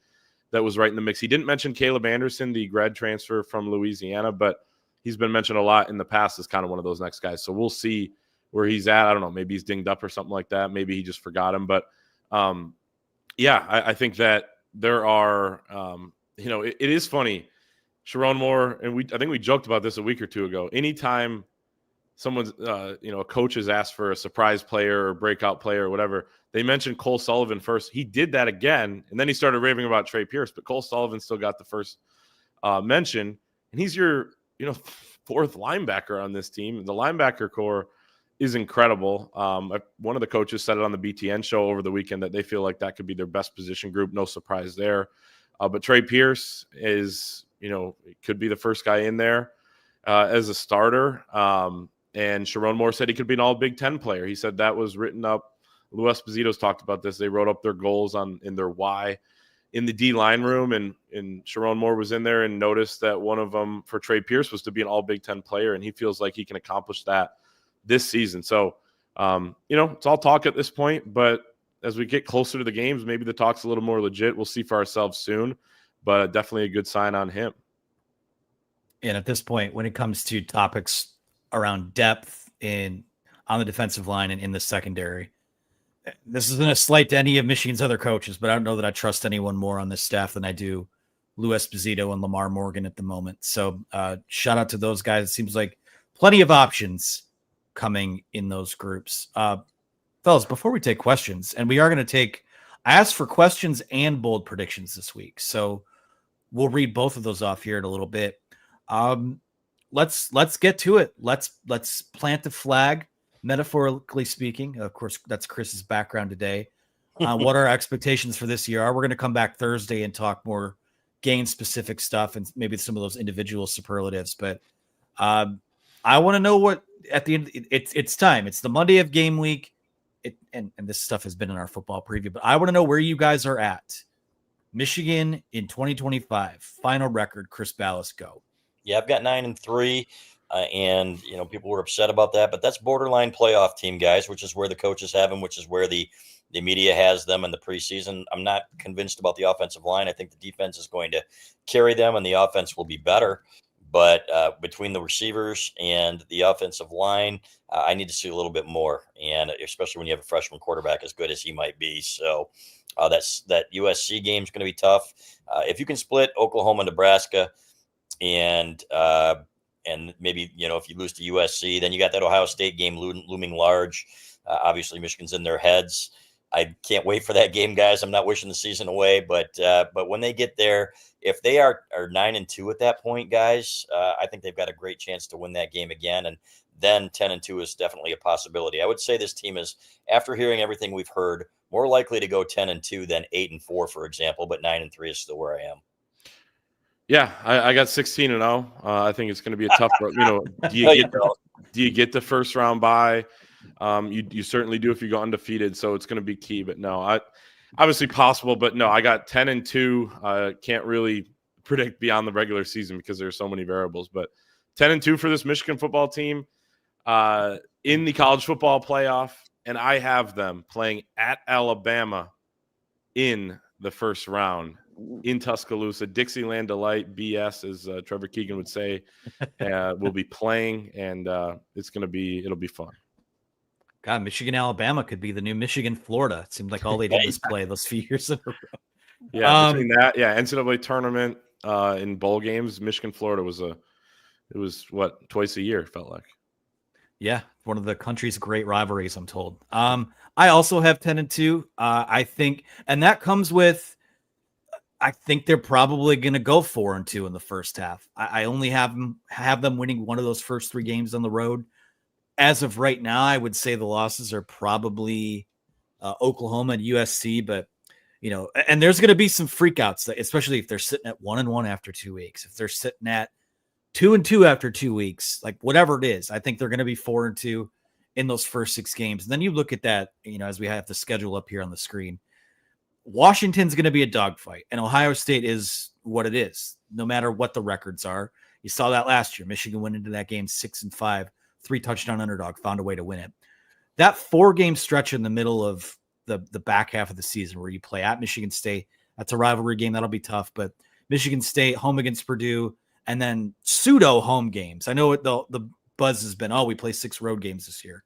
that was right in the mix. He didn't mention Caleb Anderson, the grad transfer from Louisiana, but he's been mentioned a lot in the past as kind of one of those next guys. So we'll see where he's at. I don't know. Maybe he's dinged up or something like that. Maybe he just forgot him. But, I think that there are, it is funny. Sherrone Moore, and I think we joked about this a week or two ago. Anytime someone's, a coach has asked for a surprise player or breakout player or whatever, they mentioned Cole Sullivan first. He did that again, and then he started raving about Trey Pierce, but Cole Sullivan still got the first mention, and he's your, fourth linebacker on this team. The linebacker core is incredible. One of the coaches said it on the BTN show over the weekend that they feel like that could be their best position group. No surprise there. But Trey Pierce is, could be the first guy in there as a starter. And Sherrone Moore said he could be an all Big Ten player. He said that was written up. Lou Esposito's talked about this. They wrote up their goals in their why in the D line room, and Sherrone Moore was in there and noticed that one of them for Trey Pierce was to be an all Big Ten player, and he feels like he can accomplish that this season. So, it's all talk at this point, but as we get closer to the games, maybe the talk's a little more legit. We'll see for ourselves soon, but definitely a good sign on him. And at this point, when it comes to topics around depth on the defensive line and in the secondary, this isn't a slight to any of Michigan's other coaches, but I don't know that I trust anyone more on this staff than I do Lou Esposito and Lamar Morgan at the moment. So shout out to those guys. It seems like plenty of options coming in those groups. Fellas, before we take questions, and we are going to I asked for questions and bold predictions this week, so we'll read both of those off here in a little bit. Let's get to it. Let's plant the flag, metaphorically speaking. Of course, that's Chris's background today. What our expectations for this year are. We're going to come back Thursday and talk more game-specific stuff and maybe some of those individual superlatives. But I want to know what at the end. It's time. It's the Monday of game week. And this stuff has been in our football preview, but I want to know where you guys are at. Michigan in 2025, final record, Chris Ballas, go. Yeah, I've got 9-3, and people were upset about that, but that's borderline playoff team, guys, which is where the coaches have them, which is where the media has them in the preseason. I'm not convinced about the offensive line. I think the defense is going to carry them, and the offense will be better. But between the receivers and the offensive line, I need to see a little bit more, and especially when you have a freshman quarterback as good as he might be. So that USC game is going to be tough. If you can split Oklahoma and Nebraska, and maybe if you lose to USC, then you got that Ohio State game looming large. Obviously, Michigan's in their heads. I can't wait for that game, guys. I'm not wishing the season away, but when they get there, if they are 9-2 at that point, guys, I think they've got a great chance to win that game again. And then 10-2 is definitely a possibility. I would say this team is, after hearing everything we've heard, more likely to go 10-2 than 8-4, for example. But 9-3 is still where I am. Yeah, I got 16-0. I think it's going to be a tough. Do you get the first round bye? You certainly do if you go undefeated, so it's going to be key. But no, obviously possible, but no, I got 10-2. Can't really predict beyond the regular season because there's so many variables. But 10-2 for this Michigan football team in the college football playoff, and I have them playing at Alabama in the first round in Tuscaloosa. Dixieland Delight, BS, as Trevor Keegan would say, will be playing, and it'll be fun. God, Michigan, Alabama could be the new Michigan, Florida. It seemed like all they did was play those few years in a row. Yeah, between that, NCAA tournament in bowl games, Michigan, Florida it was twice a year, it felt like. Yeah, one of the country's great rivalries, I'm told. I also have 10-2. I think, and that comes with, I think they're probably going to go 4-2 in the first half. I only have them winning one of those first three games on the road. As of right now, I would say the losses are probably Oklahoma and USC, but and there's going to be some freakouts, especially if they're sitting at 1-1 after 2 weeks. If they're sitting at 2-2 after 2 weeks, like whatever it is, I think they're going to be 4-2 in those first 6 games. And then you look at that, as we have the schedule up here on the screen, Washington's going to be a dogfight, and Ohio State is what it is, no matter what the records are. You saw that last year. Michigan went into that game 6-5, 3-touchdown underdog, found a way to win it. That 4-game stretch in the middle of the back half of the season where you play at Michigan State, that's a rivalry game. That'll be tough, but Michigan State, home against Purdue, and then pseudo home games. I know the buzz has been, we play 6 road games this year.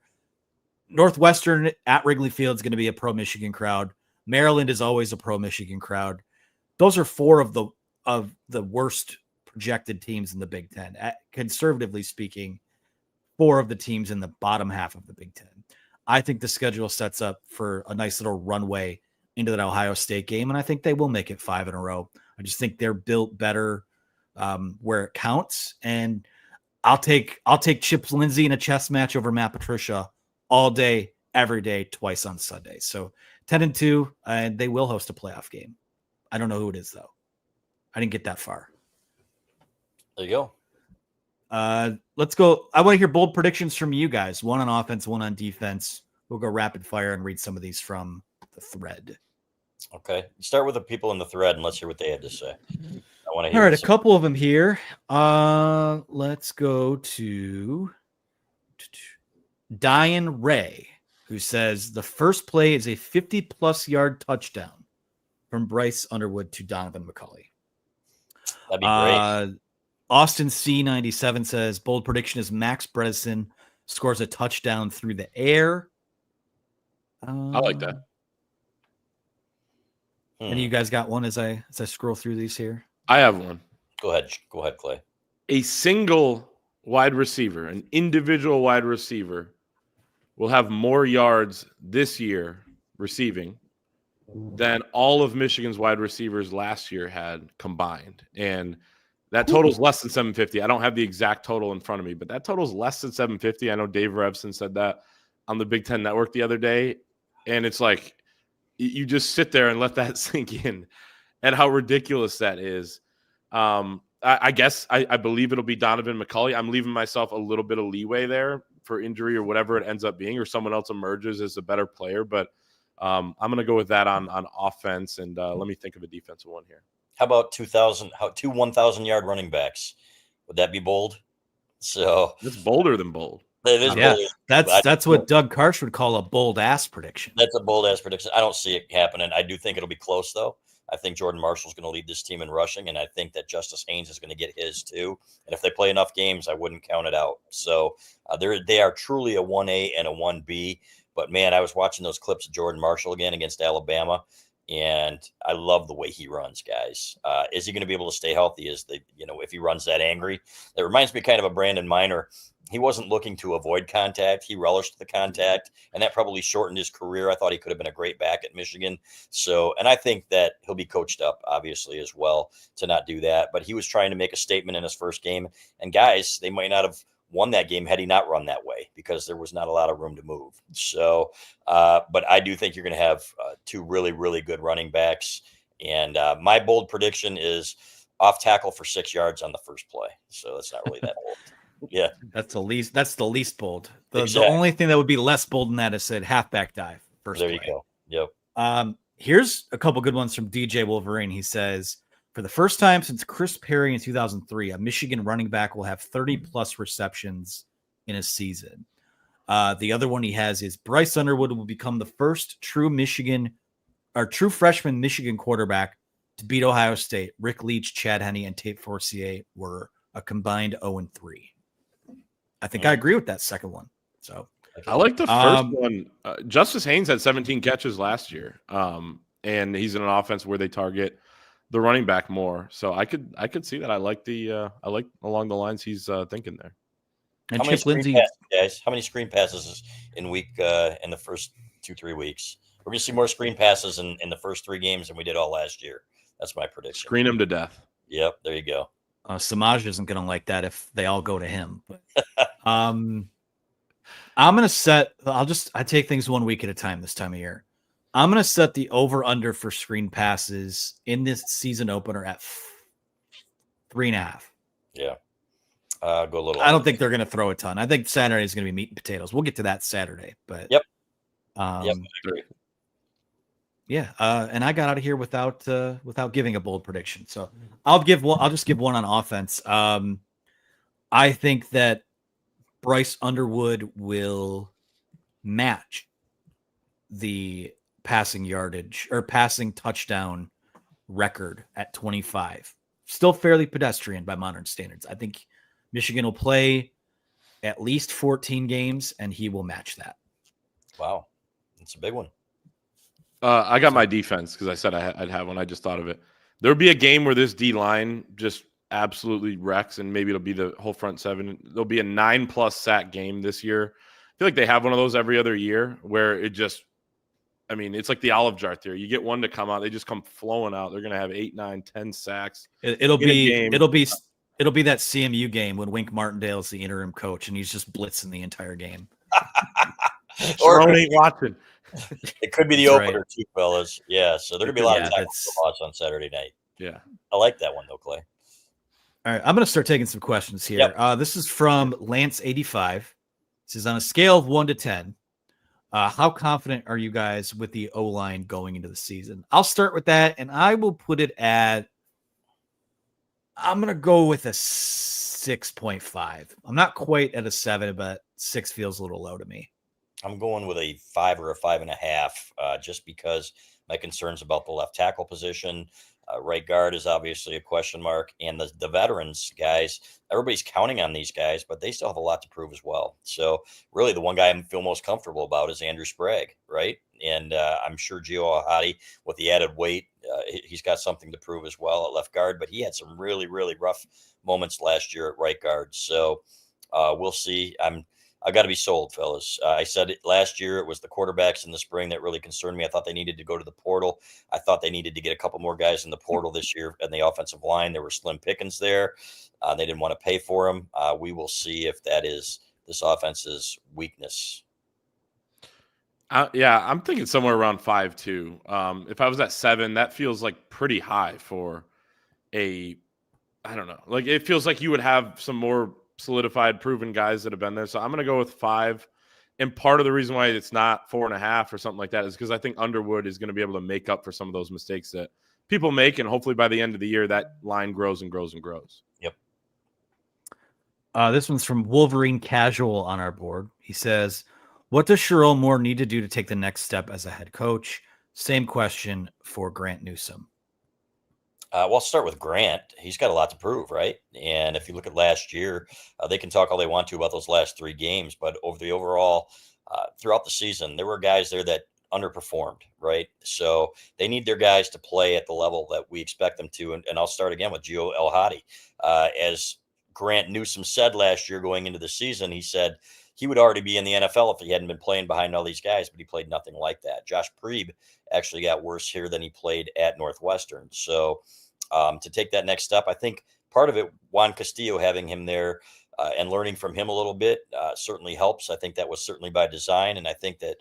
Northwestern at Wrigley Field is going to be a pro-Michigan crowd. Maryland is always a pro-Michigan crowd. Those are 4 of the worst projected teams in the Big Ten. Conservatively speaking, 4 of the teams in the bottom half of the Big Ten. I think the schedule sets up for a nice little runway into that Ohio State game, and I think they will make it 5 in a row. I just think they're built better where it counts, and I'll take Chip Lindsey in a chess match over Matt Patricia all day, every day, twice on Sunday. So 10-2, and they will host a playoff game. I don't know who it is though. I didn't get that far. There you go. Let's go. I want to hear bold predictions from you guys. 1 on offense, 1 on defense. We'll go rapid fire and read some of these from the thread. Okay. Start with the people in the thread and let's hear what they had to say. I want to hear. All right, a couple of them here. Let's go to Diane Ray, who says the first play is a 50-plus yard touchdown from Bryce Underwood to Donovan McCulley. That'd be great. Austin C97 says bold prediction is Max Bredesen scores a touchdown through the air. I like that. And you guys got one as I scroll through these here? I have one. Go ahead, Clay. A single wide receiver, an individual wide receiver, will have more yards this year receiving than all of Michigan's wide receivers last year had combined. And that total's less than 750. I don't have the exact total in front of me, but that total's less than 750. I know Dave Revson said that on the Big Ten Network the other day. And it's like, you just sit there and let that sink in and how ridiculous that is. I guess I believe it'll be Donovan McCulley. I'm leaving myself a little bit of leeway there for injury or whatever it ends up being, or someone else emerges as a better player. But I'm going to go with that on offense. And let me think of a defensive one here. How about 2 1,000-yard running backs? Would that be bold? So it's bolder than bold. It is bold. That's what Doug Karsh would call a bold ass prediction. That's a bold ass prediction. I don't see it happening. I do think it'll be close though. I think Jordan Marshall's going to lead this team in rushing, and I think that Justice Haynes is going to get his too. And if they play enough games, I wouldn't count it out. So they are truly a 1A and a 1B. But man, I was watching those clips of Jordan Marshall again against Alabama, and I love the way he runs, guys. Is he going to be able to stay healthy? If he runs that angry? That reminds me kind of a Brandon Minor. He wasn't looking to avoid contact. He relished the contact, and that probably shortened his career. I thought he could have been a great back at Michigan. So, and I think that he'll be coached up, obviously, as well to not do that. But he was trying to make a statement in his first game. And guys, they might not have won that game had he not run that way because there was not a lot of room to move. So, but I do think you're going to have 2 really, really good running backs. And my bold prediction is off tackle for 6 yards on the first play. So that's not really that bold. Yeah, that's the least bold. The Exactly. only thing that would be less bold than that is said halfback dive first. There play. you go. Yep. Here's a couple good ones from DJ Wolverine. He says, for the first time since Chris Perry in 2003, a Michigan running back will have 30-plus receptions in a season. The other one he has is Bryce Underwood will become the first true freshman Michigan quarterback to beat Ohio State. Rick Leach, Chad Henne, and Tate Forcier were a combined 0-3. I think I agree with that second one. So I like the first one. Justice Haynes had 17 catches last year, and he's in an offense where they target the running back more. So I could see that. I like along the lines he's thinking there. And How many Chip Lindsey, passes, guys? How many screen passes in the first 2-3 weeks? We're going to see more screen passes in the first 3 games than we did all last year. That's my prediction. Screen him to death. Yep, there you go. Samaj isn't going to like that if they all go to him. But I'm going to set. I take things 1 week at a time this time of year. I'm going to set the over under for screen passes in this season opener at 3.5. Yeah. Go a little. I don't think they're going to throw a ton. I think Saturday is going to be meat and potatoes. We'll get to that Saturday, but Yep. I agree. Yeah, and I got out of here without giving a bold prediction. So I'll just give one on offense. I think that Bryce Underwood will match the passing yardage or passing touchdown record at 25. Still fairly pedestrian by modern standards. I think Michigan will play at least 14 games, and he will match that. Wow. It's a big one. I got my defense because I said I'd have one. I just thought of it. There'll be a game where this D-line just absolutely wrecks, and maybe it'll be the whole front seven. There'll be a 9+ sack game this year. I feel like they have one of those every other year where it just – I mean, it's like the olive jar theory. You get one to come out. They just come flowing out. They're going to have 8, 9, 10 sacks. It'll be that CMU game when Wink Martindale is the interim coach, and he's just blitzing the entire game. Sherrone ain't watching. It could be the opener too, fellas. Yeah, so there could be a lot of time to watch on Saturday night. Yeah. I like that one, though, Clay. All right, I'm going to start taking some questions here. Yep. This is from Lance85. This is on a scale of 1 to 10. How confident are you guys with the O-line going into the season? I'll start with that, and I will put it at – I'm going to go with a 6.5. I'm not quite at a 7, but 6 feels a little low to me. I'm going with a 5 or a 5.5, just because my concerns about the left tackle position. Right guard is obviously a question mark, and the veterans guys, everybody's counting on these guys, but they still have a lot to prove as well. So really the one guy I feel most comfortable about is Andrew Sprague, right? And I'm sure Gio Ahadi, with the added weight, he's got something to prove as well at left guard, but he had some really, really rough moments last year at right guard. So we'll see. I've got to be sold, fellas. I said it last year. It was the quarterbacks in the spring that really concerned me. I thought they needed to go to the portal. I thought they needed to get a couple more guys in the portal this year in the offensive line. There were slim pickings there. They didn't want to pay for them. We will see if that is this offense's weakness. Yeah, I'm thinking somewhere around 5 too. If I was at 7, that feels like pretty high for I don't know. Like it feels like you would have some more solidified, proven guys that have been there. So I'm going to go with 5. And part of the reason why it's not 4.5 or something like that is because I think Underwood is going to be able to make up for some of those mistakes that people make. And hopefully by the end of the year, that line grows and grows and grows. Yep. This one's from Wolverine Casual on our board. He says, what does Sherrone Moore need to do to take the next step as a head coach? Same question for Grant Newsome. Well, I'll start with Grant. He's got a lot to prove, right? And if you look at last year, they can talk all they want to about those last 3 games, but over the overall, throughout the season, there were guys there that underperformed, right? So they need their guys to play at the level that we expect them to. And I'll start again with Gio Ahadi. As Grant Newsome said last year going into the season, he said he would already be in the NFL if he hadn't been playing behind all these guys, but he played nothing like that. Josh Preeb actually got worse here than he played at Northwestern. So to take that next step, I think part of it, Juan Castillo having him there and learning from him a little bit certainly helps. I think that was certainly by design. And I think that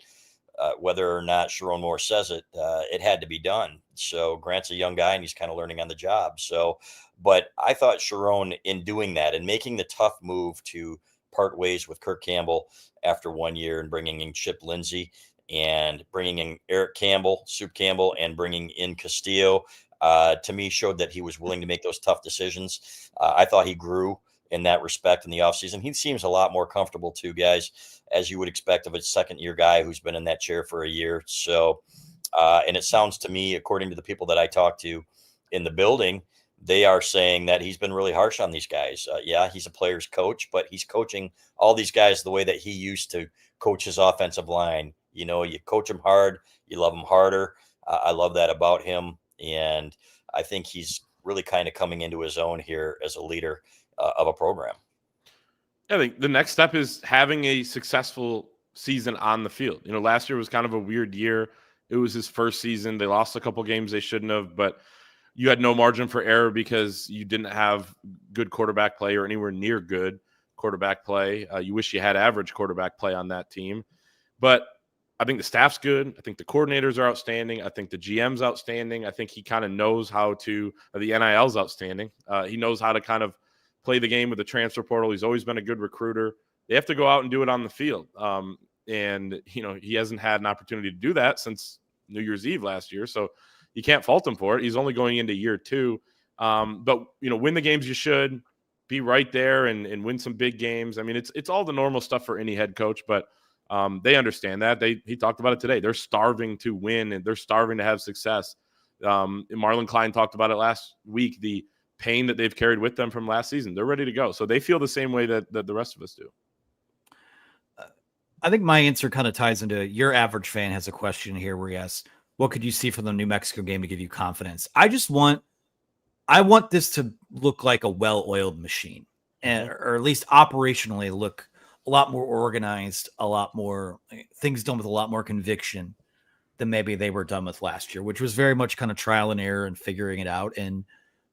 whether or not Sherrone Moore says it, it had to be done. So Grant's a young guy and he's kind of learning on the job. So, but I thought Sherrone, in doing that and making the tough move to part ways with Kirk Campbell after 1 year and bringing in Chip Lindsey and bringing in Eric Campbell, Soup Campbell, and bringing in Castillo, to me showed that he was willing to make those tough decisions. I thought he grew in that respect in the offseason. He seems a lot more comfortable too, guys, as you would expect of a second-year guy who's been in that chair for a year. So, and it sounds to me, according to the people that I talked to in the building, they are saying that he's been really harsh on these guys. Yeah, he's a player's coach, but he's coaching all these guys the way that he used to coach his offensive line. You know, you coach them hard, you love them harder. I love that about him. And I think he's really kind of coming into his own here as a leader of a program. I think the next step is having a successful season on the field. You know, last year was kind of a weird year. It was his first season. They lost a couple games they shouldn't have, but you had no margin for error because you didn't have good quarterback play or anywhere near good quarterback play. You wish you had average quarterback play on that team. But I think the staff's good. I think the coordinators are outstanding. I think the GM's outstanding. I think he kind of knows how to the NIL's outstanding. He knows how to kind of play the game with the transfer portal. He's always been a good recruiter. They have to go out and do it on the field. And, you know, he hasn't had an opportunity to do that since New Year's Eve last year. So you can't fault him for it. He's only going into year 2. But, you know, win the games you should, be right there and win some big games. I mean, it's all the normal stuff for any head coach, but they understand that. He talked about it today. They're starving to win and they're starving to have success. Marlon Klein talked about it last week, the pain that they've carried with them from last season. They're ready to go. So they feel the same way that the rest of us do. I think my answer kind of ties into your average fan has a question here where he asks, what could you see from the New Mexico game to give you confidence? I want this to look like a well-oiled machine, or at least operationally look a lot more organized, a lot more things done with a lot more conviction than maybe they were done with last year, which was very much kind of trial and error and figuring it out. And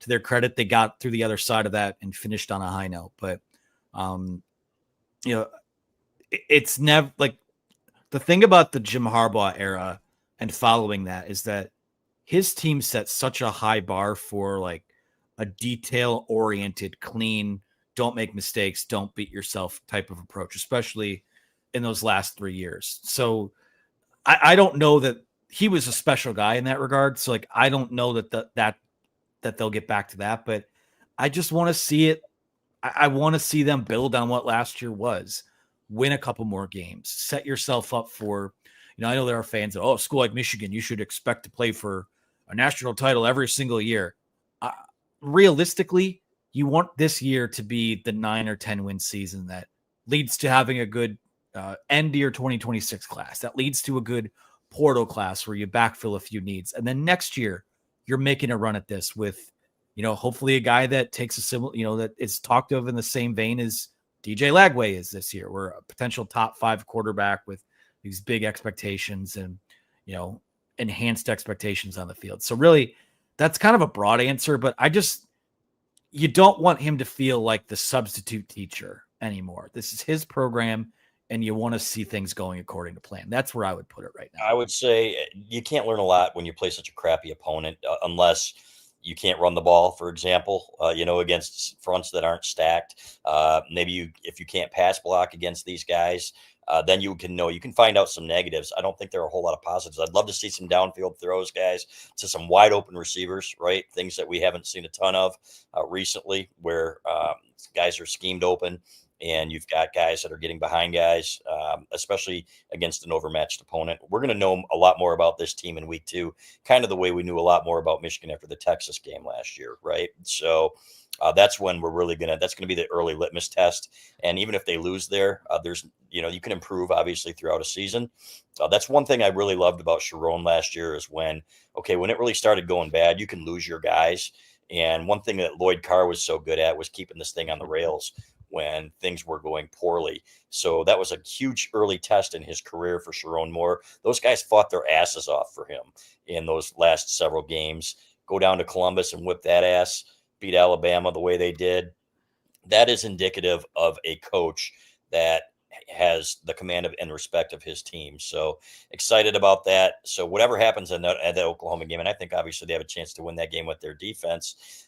to their credit, they got through the other side of that and finished on a high note. But, it's never like the thing about the Jim Harbaugh era and following that is that his team set such a high bar for like a detail oriented, clean, don't make mistakes, don't beat yourself type of approach, especially in those last 3 years. So I don't know that he was a special guy in that regard. So like, I don't know that they'll get back to that, but I just want to see it. I want to see them build on what last year was, win a couple more games, set yourself up for, I know there are fans that, a school like Michigan, you should expect to play for a national title every single year. Realistically, you want this year to be the 9 or 10 win season that leads to having a good end year 2026 class. That leads to a good portal class where you backfill a few needs. And then next year, you're making a run at this with, hopefully a guy that takes a similar, that is talked of in the same vein as DJ Lagway is this year. We're a potential top 5 quarterback with these big expectations and, enhanced expectations on the field. So really, that's kind of a broad answer, but you don't want him to feel like the substitute teacher anymore. This is his program, and you want to see things going according to plan. That's where I would put it right now. I would say you can't learn a lot when you play such a crappy opponent, unless you can't run the ball, for example, against fronts that aren't stacked. Maybe if you can't pass block against these guys, then you can find out some negatives. I don't think there are a whole lot of positives. I'd love to see some downfield throws, guys, to some wide open receivers, right? Things that we haven't seen a ton of recently, where guys are schemed open and you've got guys that are getting behind guys, especially against an overmatched opponent. We're going to know a lot more about this team in week 2, kind of the way we knew a lot more about Michigan after the Texas game last year, right? So that's when we're really that's going to be the early litmus test. And even if they lose there, there's, you can improve obviously throughout a season. That's one thing I really loved about Sherrone last year is when it really started going bad, you can lose your guys. And one thing that Lloyd Carr was so good at was keeping this thing on the rails when things were going poorly. So that was a huge early test in his career for Sherrone Moore. Those guys fought their asses off for him in those last several games. Go down to Columbus and whip that ass, beat Alabama the way they did. That is indicative of a coach that has the command of and respect of his team. So excited about that. So whatever happens at that Oklahoma game, and I think obviously they have a chance to win that game with their defense.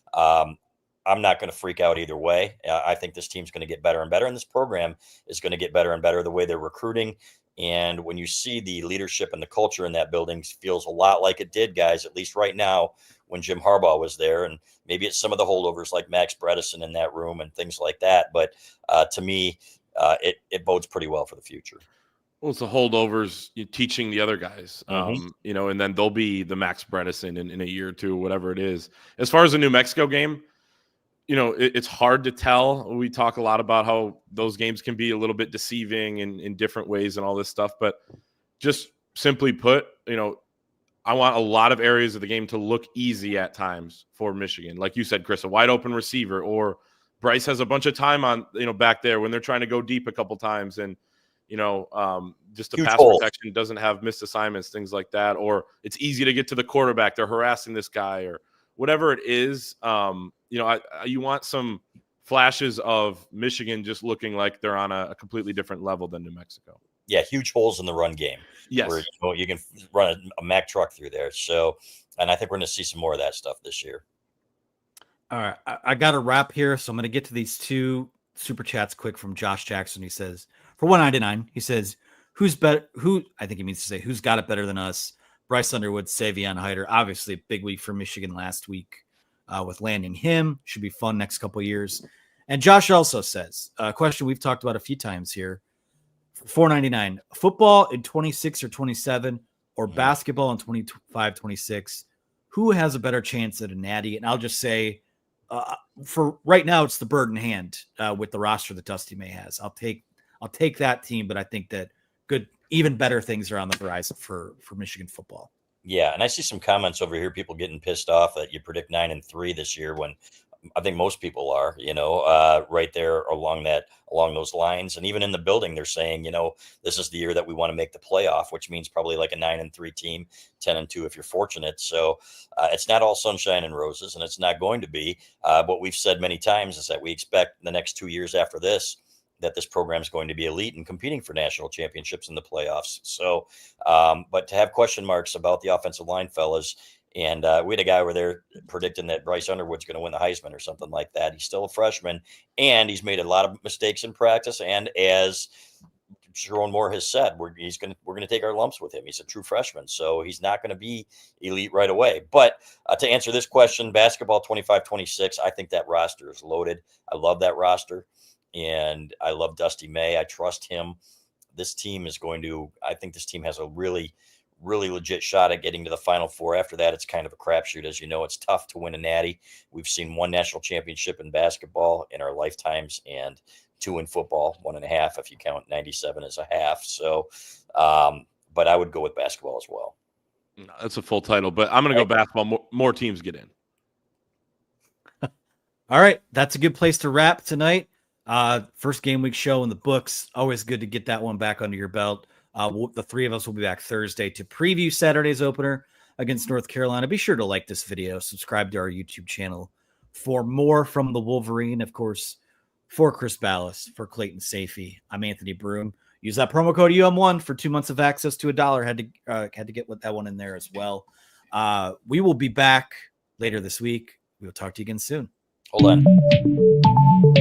I'm not going to freak out either way. I think this team's going to get better and better, and this program is going to get better and better the way they're recruiting. And when you see the leadership and the culture in that building feels a lot like it did, guys, at least right now when Jim Harbaugh was there. And maybe it's some of the holdovers like Max Bredesen in that room and things like that. But to me, it bodes pretty well for the future. Well, it's the holdovers teaching the other guys, and then they'll be the Max Bredesen in a year or two, whatever it is. As far as the New Mexico game, it's hard to tell. We talk a lot about how those games can be a little bit deceiving in different ways and all this stuff. But just simply put, I want a lot of areas of the game to look easy at times for Michigan. Like you said, Chris, a wide open receiver, or Bryce has a bunch of time on, back there when they're trying to go deep a couple times. And, just the Huge pass holes. protection doesn't have missed assignments, things like that. Or it's easy to get to the quarterback. They're harassing this guy or whatever it is. You want some flashes of Michigan just looking like they're on a completely different level than New Mexico. Yeah, huge holes in the run game. Yes. Where you can run a Mack truck through there. So, and I think we're going to see some more of that stuff this year. All right. I got a wrap here. So I'm going to get to these 2 super chats quick from Josh Jackson. He says, for 199, he says, who's better? I think he means to say, who's got it better than us? Bryce Underwood, Savion Hyder. Obviously, a big week for Michigan last week with landing him. Should be fun next couple of years. And Josh also says, a question we've talked about a few times here, $4.99, football in 26 or 27 or basketball in 25, 26. Who has a better chance at a natty? And I'll just say, for right now, it's the bird in hand with the roster that Dusty May has. I'll take that team, but I think that even better things are on the horizon for Michigan football. Yeah, and I see some comments over here, people getting pissed off that you predict 9-3 this year when I think most people are, right there along those lines. And even in the building, they're saying, this is the year that we want to make the playoff, which means probably like a 9-3 team, 10-2 if you're fortunate. So it's not all sunshine and roses, and it's not going to be. What we've said many times is that we expect the next 2 years after this, that this program is going to be elite and competing for national championships in the playoffs. So, but to have question marks about the offensive line, fellas, and we had a guy over there predicting that Bryce Underwood's going to win the Heisman or something like that. He's still a freshman, and he's made a lot of mistakes in practice. And as Sherrone Moore has said, we're going to take our lumps with him. He's a true freshman, so he's not going to be elite right away. But to answer this question, basketball 25-26, I think that roster is loaded. I love that roster. And I love Dusty May. I trust him. This team I think this team has a really, really legit shot at getting to the Final Four. After that, it's kind of a crapshoot. As you know, it's tough to win a natty. We've seen one national championship in basketball in our lifetimes and 2 in football, 1.5 if you count 97 as a half. So, but I would go with basketball as well. That's a full title, but I'm going to go basketball. More teams get in. All right. That's a good place to wrap tonight. First game week show in the books. Always good to get that one back under your belt. The three of us will be back Thursday to preview Saturday's opener against North Carolina. Be sure to like this video, subscribe to our YouTube channel for more from the Wolverine. Of course, for Chris Ballas, for Clayton Safey, I'm Anthony Broom. Use that promo code UM1 for 2 months of access to $1. Had to get that one in there as well. We will be back later this week. We will talk to you again soon. Hold on.